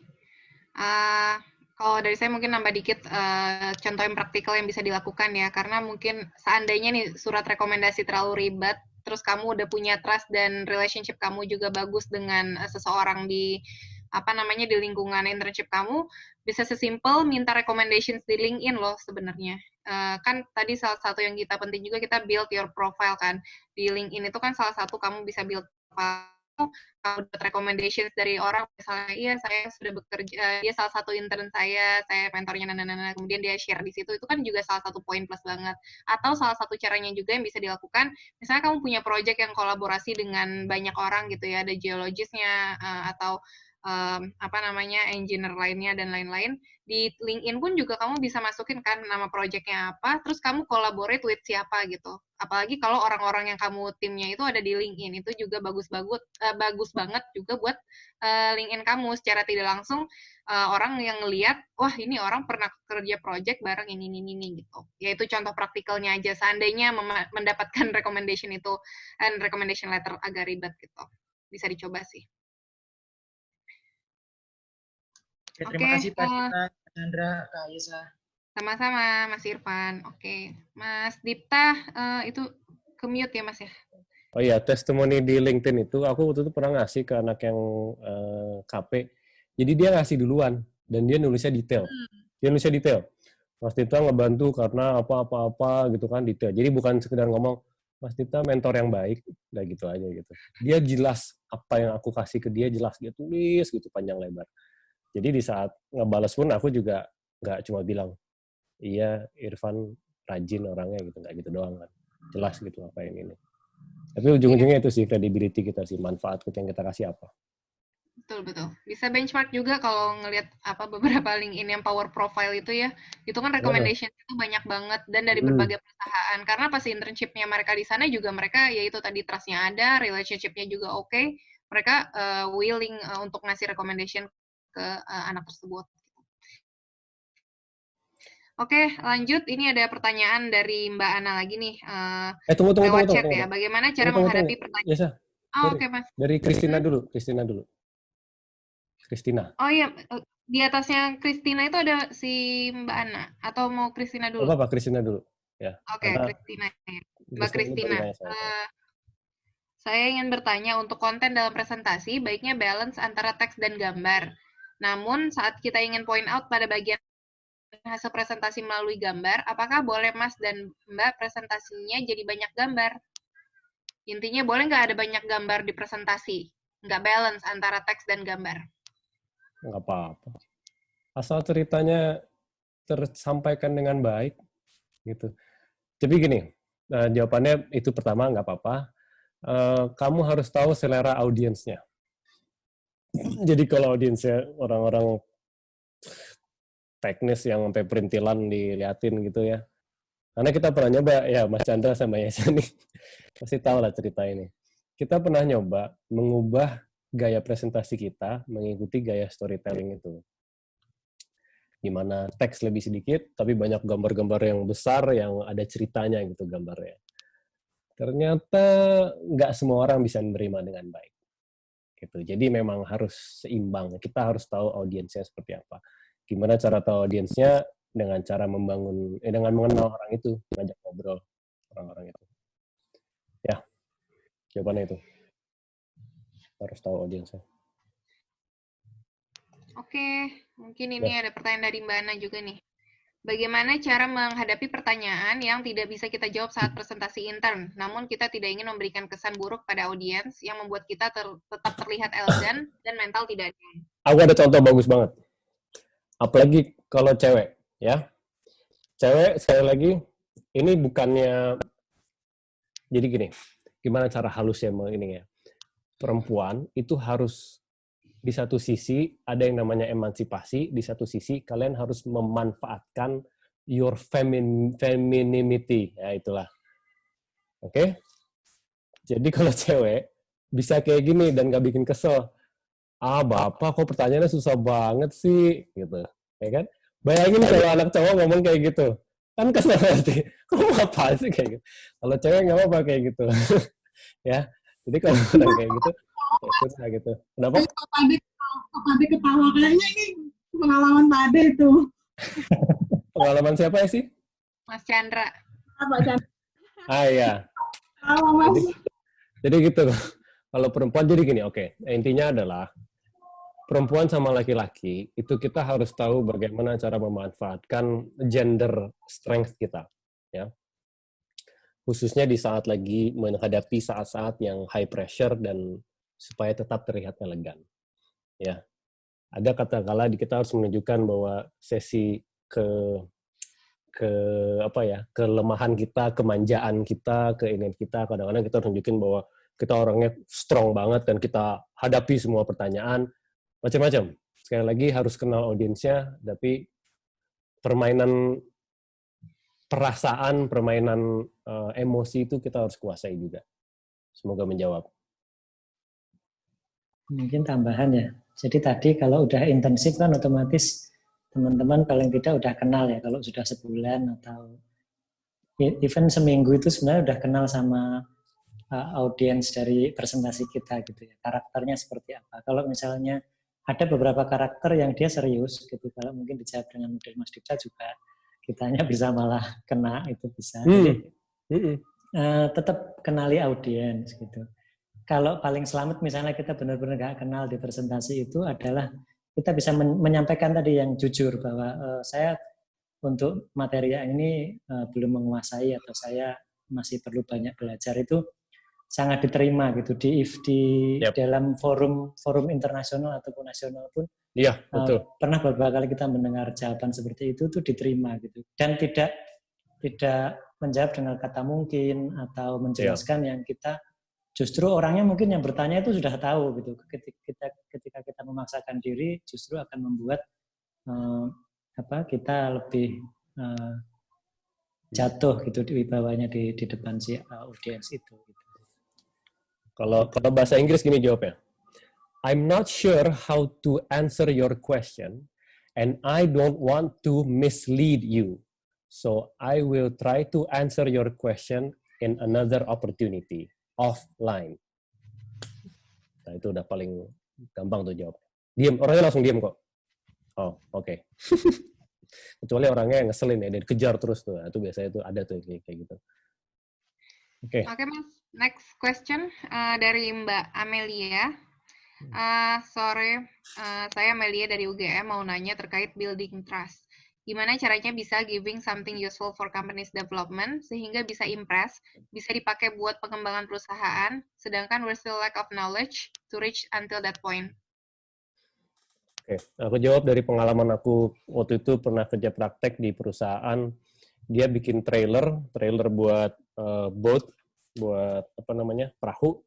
Kalau dari saya mungkin nambah dikit contoh yang praktikal yang bisa dilakukan ya, karena mungkin seandainya nih surat rekomendasi terlalu ribet, terus kamu udah punya trust dan relationship kamu juga bagus dengan seseorang di di lingkungan internship kamu, bisa sesimpel minta recommendations di LinkedIn loh sebenarnya. Kan tadi salah satu yang kita penting juga kita build your profile kan. Di LinkedIn itu kan salah satu kamu bisa build profile, kamu dapat recommendations dari orang, misalnya iya saya sudah bekerja, dia salah satu intern saya mentornya kemudian dia share di situ, itu kan juga salah satu poin plus banget. Atau salah satu caranya juga yang bisa dilakukan, misalnya kamu punya project yang kolaborasi dengan banyak orang gitu ya, ada geologisnya atau engineer lainnya dan lain-lain, di LinkedIn pun juga kamu bisa masukin kan nama projectnya apa, terus kamu collaborate with siapa gitu. Apalagi kalau orang-orang yang kamu timnya itu ada di LinkedIn, itu juga bagus banget juga buat LinkedIn kamu. Secara tidak langsung orang yang ngelihat, wah ini orang pernah kerja project bareng ini gitu. Ya itu contoh praktikalnya aja. Seandainya mendapatkan recommendation itu, recommendation letter agak ribet gitu. Bisa dicoba sih. Oke, terima kasih Pak Chandra, Kak Ayesa. Sama-sama, Mas Irfan. Oke, Mas Dipta, itu ke-mute ya, Mas ya? Oh iya, testimoni di LinkedIn itu, aku waktu itu pernah ngasih ke anak yang KP. Jadi dia ngasih duluan, dan dia nulisnya detail. Dia nulisnya detail. Mas Dipta ngebantu karena apa-apa gitu kan, detail. Jadi bukan sekedar ngomong, Mas Dipta mentor yang baik, udah gitu aja gitu. Dia jelas apa yang aku kasih ke dia, jelas. Dia tulis gitu panjang lebar. Jadi di saat ngebales pun aku juga nggak cuma bilang, iya Irfan rajin orangnya gitu, nggak gitu doang kan. Jelas gitu apa yang ini. Tapi ujung-ujungnya itu sih credibility kita sih, manfaat yang kita kasih apa. Betul. Bisa benchmark juga kalau ngelihat beberapa LinkedIn yang power profile itu ya. Itu kan recommendation itu banyak banget dan dari berbagai perusahaan. Karena pas internship-nya mereka di sana juga mereka yaitu tadi trust-nya ada, relationship-nya juga oke. Mereka willing untuk ngasih recommendation ke anak tersebut. Oke, lanjut. Ini ada pertanyaan dari Mbak Ana lagi nih. Tunggu. Chat ya. Bagaimana cara menghadapi pertanyaan? Oke, Mas. Dari Christina dulu. Christina. Oh iya, di atasnya Christina itu ada si Mbak Ana. Atau mau Christina dulu? Apa, Christina dulu. Ya. Oke, Christina. Mbak Christina. Saya ingin bertanya, untuk konten dalam presentasi, baiknya balance antara teks dan gambar. Namun, saat kita ingin point out pada bagian hasil presentasi melalui gambar, apakah boleh Mas dan Mbak presentasinya jadi banyak gambar? Intinya, boleh nggak ada banyak gambar di presentasi? Nggak balance antara teks dan gambar? Nggak apa-apa. Asal ceritanya tersampaikan dengan baik, gitu. Jadi gini, jawabannya itu pertama, nggak apa-apa. Kamu harus tahu selera audiensnya. Jadi kalau audiensnya orang-orang teknis yang sampai perintilan diliatin gitu ya. Karena kita pernah nyoba, ya Mas Chandra sama Yesa nih, pasti tahu lah cerita ini. Kita pernah nyoba mengubah gaya presentasi kita mengikuti gaya storytelling itu. Dimana teks lebih sedikit, tapi banyak gambar-gambar yang besar yang ada ceritanya gitu gambarnya. Ternyata nggak semua orang bisa menerima dengan baik. Gitu. Jadi memang harus seimbang. Kita harus tahu audiensnya seperti apa. Gimana cara tahu audiensnya? Dengan cara dengan mengenal orang itu, ngajak ngobrol orang-orang itu. Ya, jawabannya itu. Harus tahu audiensnya. Oke, mungkin ini ada pertanyaan dari Mbak Ana juga nih. Bagaimana cara menghadapi pertanyaan yang tidak bisa kita jawab saat presentasi intern, namun kita tidak ingin memberikan kesan buruk pada audiens yang membuat kita tetap terlihat elegan dan mental tidak down? Aku ada contoh bagus banget. Apalagi kalau cewek, ya. Cewek, sekali lagi, ini bukannya, jadi gini, gimana cara halusnya ini ya. Perempuan itu harus, di satu sisi, ada yang namanya emansipasi, di satu sisi, kalian harus memanfaatkan your femininity, ya itulah. Oke? Jadi kalau cewek, bisa kayak gini dan gak bikin kesel. Bapak kok pertanyaannya susah banget sih, gitu. Ya kan? Bayangin kalau anak cowok ngomong kayak gitu. Kan kesel pasti. Kamu apa sih kayak gitu. Kalau cewek nggak apa-apa kayak gitu. Ya. Jadi kalau orang kayak gitu, ya susah gitu. Kenapa? Pak Pade ketawa. Kayaknya ini pengalaman Pak Ade itu. Pengalaman siapa sih? Mas Chandra. Pak Chandra. Iya. Mas. Jadi gitu. Kalau perempuan jadi gini, oke. Intinya adalah perempuan sama laki-laki itu kita harus tahu bagaimana cara memanfaatkan gender strength kita, ya. Khususnya di saat lagi menghadapi saat-saat yang high pressure dan supaya tetap terlihat elegan, ya. Ada kata-kala kita harus menunjukkan bahwa sesi kelemahan kita, kemanjaan kita, keinginan kita, kadang-kadang kita tunjukin bahwa kita orangnya strong banget dan kita hadapi semua pertanyaan, macam-macam. Sekali lagi harus kenal audiensnya, tapi permainan perasaan, permainan emosi itu kita harus kuasai juga. Semoga menjawab. Mungkin tambahan ya. Jadi tadi kalau udah intensif kan otomatis teman-teman paling tidak udah kenal ya. Kalau sudah sebulan atau even seminggu itu sebenarnya udah kenal sama audiens dari presentasi kita gitu ya. Karakternya seperti apa. Kalau misalnya ada beberapa karakter yang dia serius gitu. Kalau mungkin dijawab dengan model Mas Dipta juga kitanya bisa malah kena, itu bisa. Jadi tetap kenali audiens gitu. Kalau paling selamat misalnya kita benar-benar nggak kenal di presentasi itu adalah kita bisa menyampaikan tadi yang jujur bahwa saya untuk materi yang ini belum menguasai atau saya masih perlu banyak belajar, itu sangat diterima gitu di dalam forum internasional ataupun nasional pun. Iya, betul. Pernah beberapa kali kita mendengar jawaban seperti itu tuh diterima gitu, dan tidak menjawab dengan kata mungkin atau menjelaskan yang kita justru orangnya mungkin yang bertanya itu sudah tahu gitu. Ketika kita memaksakan diri justru akan membuat kita lebih jatuh gitu di wibawanya di depan si audiens itu. Gitu. Kalau bahasa Inggris gini jawabnya. I'm not sure how to answer your question and I don't want to mislead you. So I will try to answer your question in another opportunity offline. Nah, itu udah paling gampang tuh jawab. Diam, orangnya langsung diam kok. Oh, oke. Kecuali orangnya yang ngeselin ya, dia dikejar terus tuh. Itu biasanya tuh ada tuh kayak gitu. Oke. Oke, Mas. Next question dari Mbak Amelia. Sore, saya Amelia dari UGM mau nanya terkait building trust. Gimana caranya bisa giving something useful for company's development sehingga bisa impress, bisa dipakai buat pengembangan perusahaan, sedangkan we're still lack of knowledge to reach until that point. Oke, aku jawab dari pengalaman aku waktu itu pernah kerja praktek di perusahaan. Dia bikin trailer buat boat, buat perahu.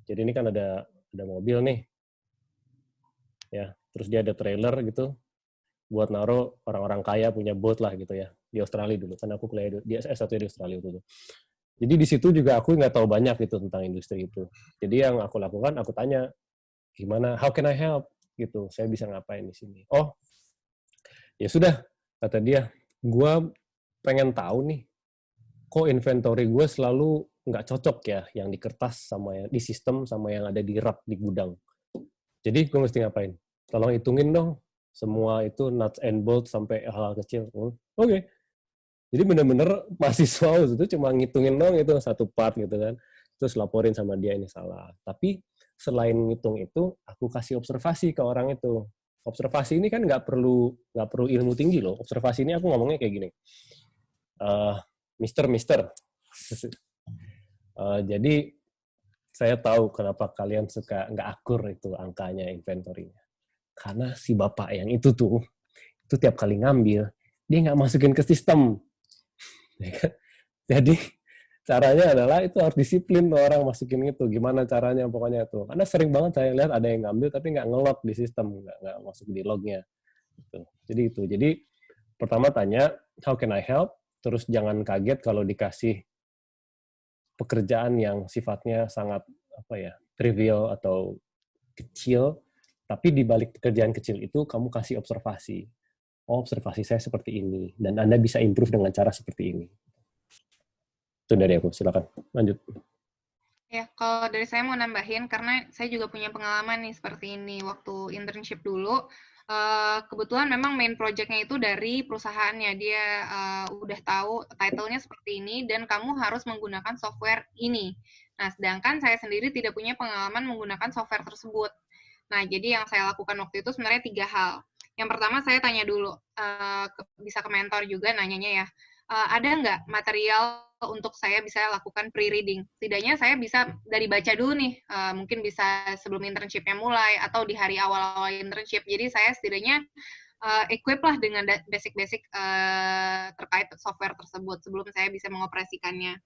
Jadi ini kan ada mobil nih, ya. Terus dia ada trailer gitu, buat naruh orang-orang kaya punya boat lah gitu ya, di Australia dulu. Kan aku kuliah di S1 di Australia dulu. Jadi di situ juga aku nggak tahu banyak gitu tentang industri itu. Jadi yang aku lakukan, aku tanya, gimana, how can I help? Gitu, saya bisa ngapain di sini? Oh, ya sudah, kata dia, gue pengen tahu nih, kok inventory gue selalu nggak cocok ya, yang di kertas sama yang di sistem sama yang ada di rak di gudang. Jadi gue mesti ngapain? Tolong hitungin dong, semua itu nuts and bolts sampai hal-hal kecil. Oke. Jadi bener-bener mahasiswa itu cuma ngitungin dong itu satu part gitu kan, terus laporin sama dia ini salah. Tapi selain ngitung itu, aku kasih observasi ke orang itu. Observasi ini kan nggak perlu ilmu tinggi loh. Observasi ini aku ngomongnya kayak gini. Mister. Jadi saya tahu kenapa kalian suka nggak akur itu angkanya inventory-nya. Karena si bapak yang itu tiap kali ngambil, dia nggak masukin ke sistem. Jadi caranya adalah itu harus disiplin tuh orang masukin itu. Gimana caranya pokoknya tuh. Karena sering banget saya lihat ada yang ngambil tapi nggak nge-log di sistem, nggak masuk di lognya. Gitu. Jadi itu. Jadi pertama tanya, how can I help? Terus jangan kaget kalau dikasih pekerjaan yang sifatnya sangat trivial atau kecil. Tapi di balik pekerjaan kecil itu kamu kasih observasi. oh observasi saya seperti ini, dan Anda bisa improve dengan cara seperti ini. Itu dari aku, silakan lanjut. Ya, kalau dari saya mau nambahin, karena saya juga punya pengalaman nih seperti ini. Waktu internship dulu, kebetulan memang main project-nya itu dari perusahaannya. Dia udah tahu title-nya seperti ini, dan kamu harus menggunakan software ini. Nah, sedangkan saya sendiri tidak punya pengalaman menggunakan software tersebut. Nah, jadi yang saya lakukan waktu itu sebenarnya 3 hal. Yang pertama, saya tanya dulu, bisa ke mentor juga nanyanya ya, ada nggak material untuk saya bisa lakukan pre-reading? Setidaknya saya bisa dari baca dulu nih, mungkin bisa sebelum internship-nya mulai, atau di hari awal-awal internship. Jadi saya setidaknya equip lah dengan basic-basic terkait software tersebut sebelum saya bisa mengoperasikannya.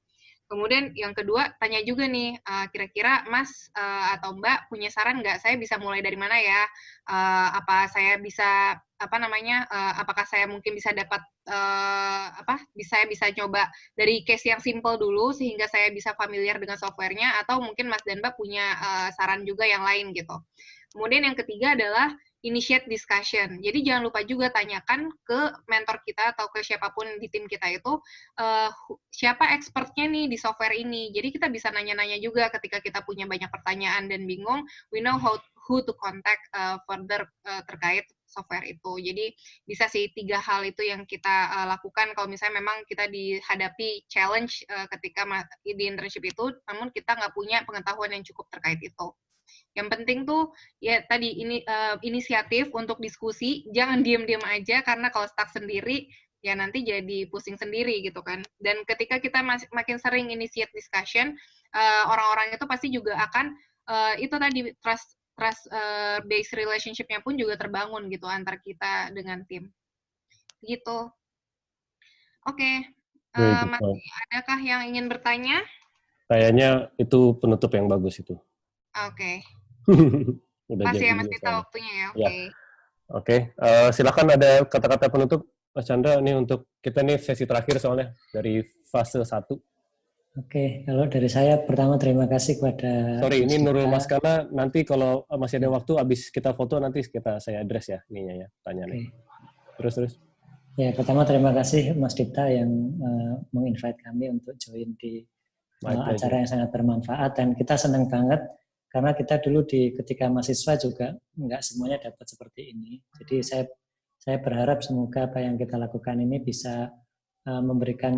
Kemudian yang kedua, tanya juga nih, kira-kira Mas atau Mbak punya saran nggak? Saya bisa mulai dari mana ya? Apa saya bisa, apakah saya mungkin bisa dapat, saya bisa coba dari case yang simple dulu, sehingga saya bisa familiar dengan software-nya, atau mungkin Mas dan Mbak punya saran juga yang lain gitu. Kemudian yang ketiga adalah initiate discussion. Jadi jangan lupa juga tanyakan ke mentor kita atau ke siapapun di tim kita itu, siapa expertnya nih di software ini. Jadi kita bisa nanya-nanya juga ketika kita punya banyak pertanyaan dan bingung, we know who to contact further terkait software itu. Jadi bisa sih 3 hal itu yang kita lakukan kalau misalnya memang kita dihadapi challenge ketika di internship itu, namun kita nggak punya pengetahuan yang cukup terkait itu. Yang penting tuh ya tadi ini inisiatif untuk diskusi, jangan diam-diam aja, karena kalau stuck sendiri ya nanti jadi pusing sendiri gitu kan. Dan ketika kita makin sering initiate discussion, orang-orang itu pasti juga akan itu tadi trust based relationship-nya pun juga terbangun gitu antar kita dengan tim. Gitu. Oke. Adakah yang ingin bertanya? Kayaknya itu penutup yang bagus itu. Oke. Udah Masih ya, jadi Mas Dita waktunya ya. Oke. Oke. Silakan ada kata-kata penutup, Mas Chandra, ini untuk kita nih sesi terakhir soalnya dari fase 1. Oke, kalau dari saya pertama terima kasih kepada Sorry, ini Nurul Dita. Maskana, nanti kalau masih ada waktu habis kita foto nanti saya address ya ininya ya, pertanyaannya. Terus. Ya, pertama terima kasih Mas Dita yang menginvite kami untuk join di acara yang sangat bermanfaat, dan kita senang banget karena kita dulu ketika mahasiswa juga nggak semuanya dapat seperti ini. Jadi saya berharap semoga apa yang kita lakukan ini bisa memberikan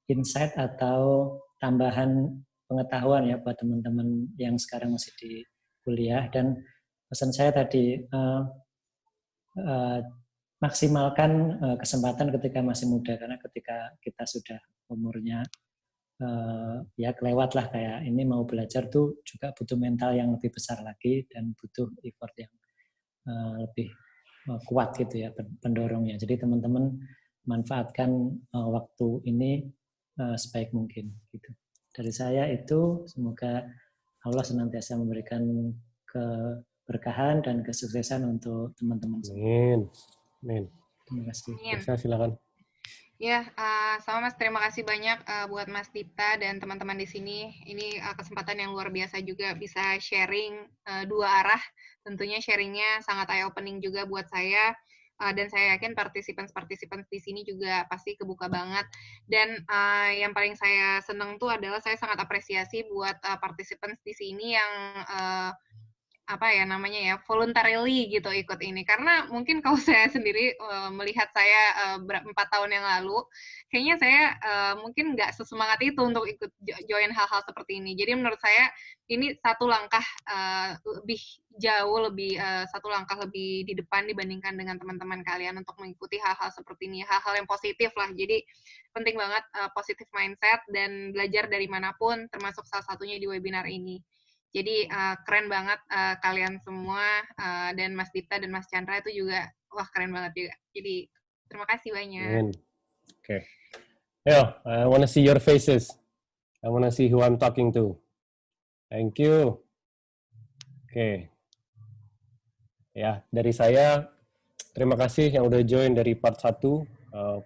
insight atau tambahan pengetahuan ya buat teman-teman yang sekarang masih di kuliah. Dan pesan saya tadi, maksimalkan kesempatan ketika masih muda, karena ketika kita sudah umurnya ya kelewat lah, kayak ini mau belajar tuh juga butuh mental yang lebih besar lagi dan butuh effort yang lebih kuat gitu ya pendorongnya. Jadi teman-teman manfaatkan waktu ini sebaik mungkin gitu. Dari saya itu, semoga Allah senantiasa memberikan keberkahan dan kesuksesan untuk teman-teman semua. Amin. Terima kasih. Bisa, silakan. Ya, sama Mas, terima kasih banyak buat Mas Dita dan teman-teman di sini. Ini kesempatan yang luar biasa juga bisa sharing 2 arah. Tentunya sharingnya sangat eye-opening juga buat saya. Dan saya yakin partisipan di sini juga pasti kebuka banget. Dan yang paling saya senang tuh adalah saya sangat apresiasi buat partisipan di sini yang voluntarily gitu ikut ini. Karena mungkin kalau saya sendiri melihat saya 4 tahun yang lalu, kayaknya saya mungkin nggak sesemangat itu untuk ikut join hal-hal seperti ini. Jadi menurut saya ini satu langkah satu langkah lebih di depan dibandingkan dengan teman-teman kalian untuk mengikuti hal-hal seperti ini, hal-hal yang positif lah. Jadi penting banget positive mindset dan belajar dari manapun, termasuk salah satunya di webinar ini. Jadi keren banget kalian semua, dan Mas Dita dan Mas Chandra itu juga keren banget juga. Jadi terima kasih banyak. Okay. I want to see your faces. I want to see who I'm talking to. Thank you. Oke. Ya, dari saya terima kasih yang udah join dari part 1,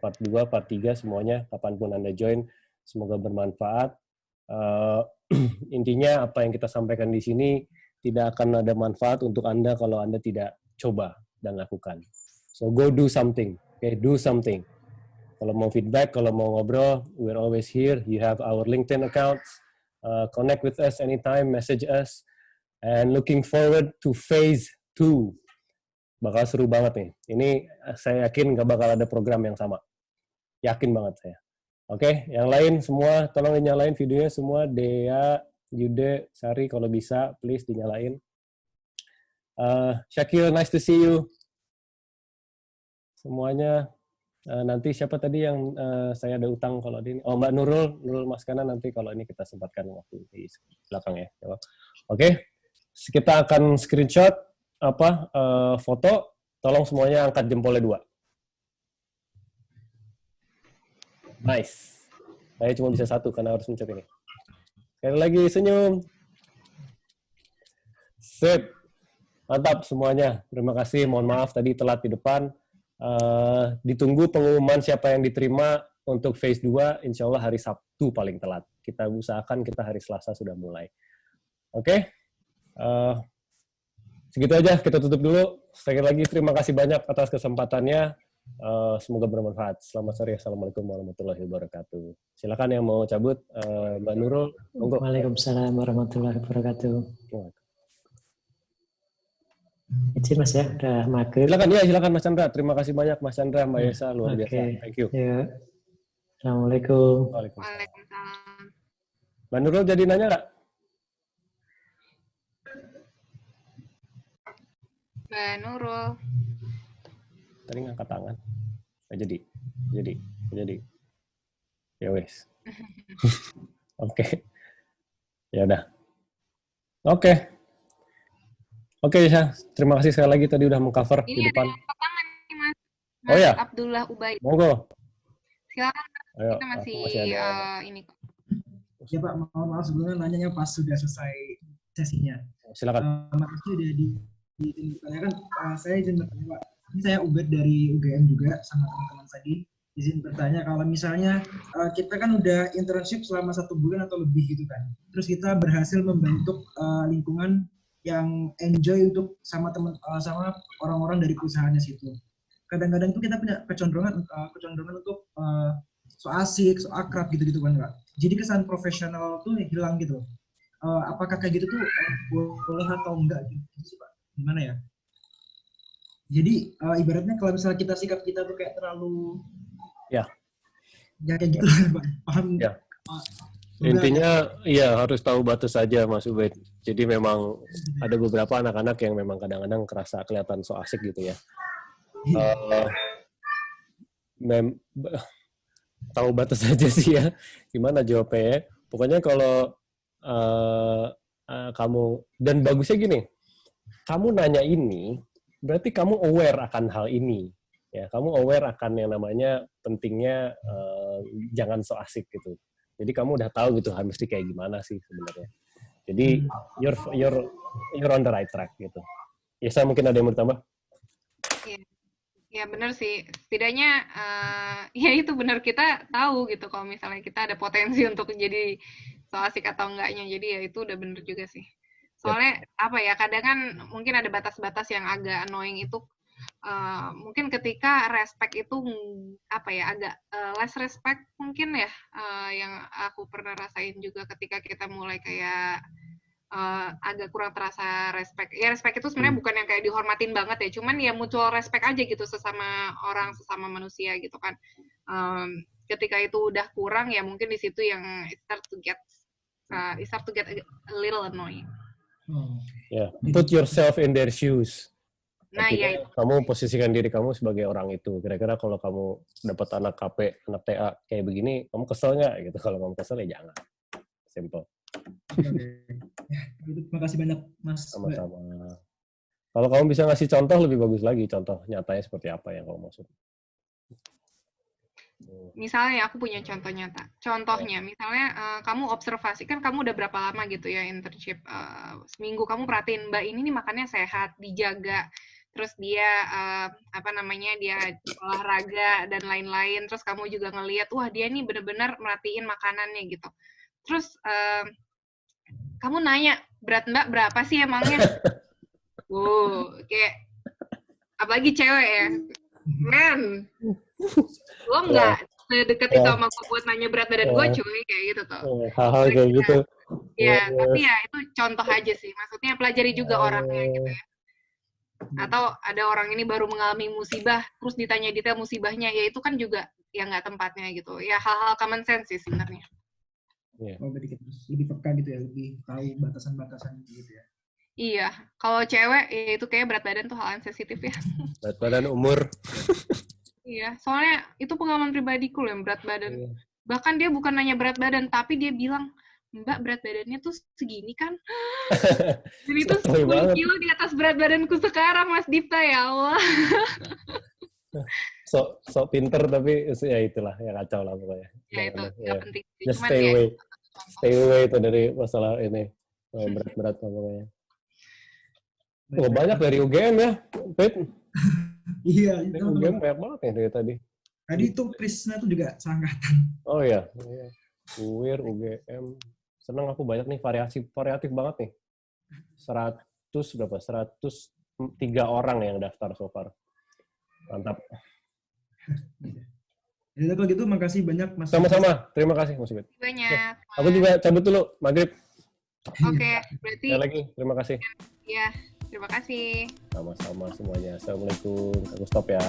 part 2, part 3 semuanya, kapanpun Anda join, semoga bermanfaat. Intinya apa yang kita sampaikan di sini tidak akan ada manfaat untuk Anda kalau Anda tidak coba dan lakukan. So go do something. Okay, do something. Kalau mau feedback, kalau mau ngobrol, we're always here. You have our LinkedIn accounts. Connect with us anytime, message us. And looking forward to phase 2. Bakal seru banget nih. Ini saya yakin nggak bakal ada program yang sama. Yakin banget saya. Oke, yang lain semua, tolong dinyalain videonya semua. Dea, Yude, Sari, kalau bisa, please dinyalain. Syakil, nice to see you. Semuanya. Nanti siapa tadi yang saya ada utang kalau ini? Oh, Mbak Nurul Maskana, nanti kalau ini kita sempatkan waktu di belakang ya. Oke, kita akan screenshot foto. Tolong semuanya angkat jempolnya 2. Nice. Saya cuma bisa 1 karena harus mencet ini. Sekali lagi senyum. Sip. Mantap semuanya. Terima kasih. Mohon maaf tadi telat di depan. Ditunggu pengumuman siapa yang diterima untuk phase 2, insya Allah hari Sabtu paling telat. Kita usahakan kita hari Selasa sudah mulai. Oke? Segitu aja, kita tutup dulu. Sekali lagi terima kasih banyak atas kesempatannya. Semoga bermanfaat. Selamat sore. Assalamualaikum warahmatullahi wabarakatuh. Silakan yang mau cabut, Mbak Nurul. Monggo. Waalaikumsalam warahmatullahi wabarakatuh. Izin Mas ya, udah maghrib. Silakan Mas Chandra. Terima kasih banyak Mas Chandra, Mbak Yesa, luar biasa. Thank you. Ya. Assalamualaikum. Waalaikumsalam. Mbak Nurul jadi nanya nggak? Mbak Nurul. Tadi ngangkat tangan. Nggak jadi. Ya wes. Oke. Ya udah. Oke. Oke, ya. Terima kasih sekali lagi tadi udah mengcover di depan. Ini ada tangan nih, Mas. Oh ya. Abdullah Ubay. Monggo. Silakan. Ayo, kita masih ini kok. Ya Pak, maaf sebelumnya nanyanya pas sudah selesai sesinya. Silakan. Makasih udah ditanyakan. Saya izin bertanya Pak. Ini saya Ubed dari UGM juga sama teman-teman tadi. Izin bertanya kalau misalnya kita kan udah internship selama 1 bulan atau lebih gitu kan. Terus kita berhasil membentuk lingkungan yang enjoy untuk sama sama orang-orang dari perusahaannya situ. Kadang-kadang itu kita punya kecenderungan untuk so asik, so akrab gitu-gitu kan Pak. Jadi kesan profesional tuh hilang gitu. Apakah kayak gitu tuh boleh atau enggak gitu sih Pak? Gimana ya? Jadi ibaratnya kalau misalnya sikap kita tuh kayak terlalu ya kayak gitu Pak. Paham? Ya. Intinya ya harus tahu batas saja Mas Ubed. Jadi memang ada beberapa anak-anak yang memang kadang-kadang kerasa kelihatan so asik gitu ya. Tahu batas saja sih ya. Gimana jawabnya ya? Pokoknya kalau kamu, dan bagusnya gini, kamu nanya ini, berarti kamu aware akan hal ini. Ya, kamu aware akan yang namanya pentingnya jangan so asik gitu. Jadi kamu udah tahu gitu mesti kayak gimana sih sebenarnya. Jadi you're on the right track gitu. Ya, saya mungkin ada yang mau ditambah? Ya benar sih. Setidaknya ya itu benar, kita tahu gitu kalau misalnya kita ada potensi untuk jadi so asik atau enggaknya. Jadi ya itu udah benar juga sih. Soalnya apa ya, kadang kan mungkin ada batas-batas yang agak annoying itu. Mungkin ketika respect itu apa ya, agak less respect mungkin ya, yang aku pernah rasain juga ketika kita mulai kayak agak kurang terasa respect. Ya respect itu sebenarnya bukan yang kayak dihormatin banget ya, cuman ya mutual respect aja gitu sesama orang, sesama manusia gitu kan. Ketika itu udah kurang ya mungkin di situ yang it start to get a little annoying. Yeah, put yourself in their shoes. Nah, ya, kamu posisikan diri kamu sebagai orang itu. Kira-kira kalau kamu dapat anak KP, anak TA kayak begini, kamu kesel nggak? Gitu. Kalau kamu kesel ya jangan. Simple. Terima kasih banyak, Mas. Sama-sama. Kalau kamu bisa ngasih contoh lebih bagus lagi. Contoh nyatanya seperti apa yang kamu maksud? Misalnya aku punya contoh nyata. Contohnya, misalnya kamu observasi, kan kamu udah berapa lama gitu ya internship, seminggu kamu perhatiin Mbak ini nih makannya sehat, dijaga, terus dia dia olahraga dan lain-lain, terus kamu juga ngelihat, wah dia nih bener-bener merhatiin makanannya gitu. Terus kamu nanya, berat Mbak berapa sih emangnya? Kayak apalagi cewek ya. Men, lo nggak sedekat itu sama gue buat nanya berat badan gue cuy, kayak gitu tuh. Hal-hal kayak gitu. Ya, tapi ya itu contoh aja sih. Maksudnya pelajari juga orangnya gitu ya. Atau ada orang ini baru mengalami musibah, terus ditanya detail musibahnya, ya itu kan juga ya nggak tempatnya gitu. Ya hal-hal common sense sih sebenarnya. Oh, berarti kita lebih peka gitu ya, lebih tahu batasan-batasan gitu ya. Iya, kalau cewek ya itu kayak berat badan tuh hal yang sensitif ya. Berat badan, umur. Iya, soalnya itu pengalaman pribadiku loh yang berat badan. Bahkan dia bukan nanya berat badan, tapi dia bilang, Mbak berat badannya tuh segini kan? Dan itu 10 kilo di atas berat badanku sekarang, Mas Dipta, ya Allah. Sok pinter tapi ya itulah, ya kacau lah pokoknya. Ya itu, nggak penting. Just stay away. Stay away itu dari masalah ini. Berat-berat pokoknya. Oh, banyak dari UGM ya, Pit? Iya, dari UGM banyak banget ya dari tadi. Tadi itu Prisna tuh juga seangkatan. Oh iya. UIR, UGM. Senang aku banyak nih, variatif banget nih. 103 orang yang daftar so far. Mantap. Jadi kalau gitu makasih banyak Mas. Sama-sama. Terima kasih Mas Ubed. Banyak. Aku juga cabut dulu, maghrib. Oke, berarti. Sekali lagi, terima kasih. Iya, terima kasih. Sama-sama semuanya. Assalamualaikum. Aku stop ya.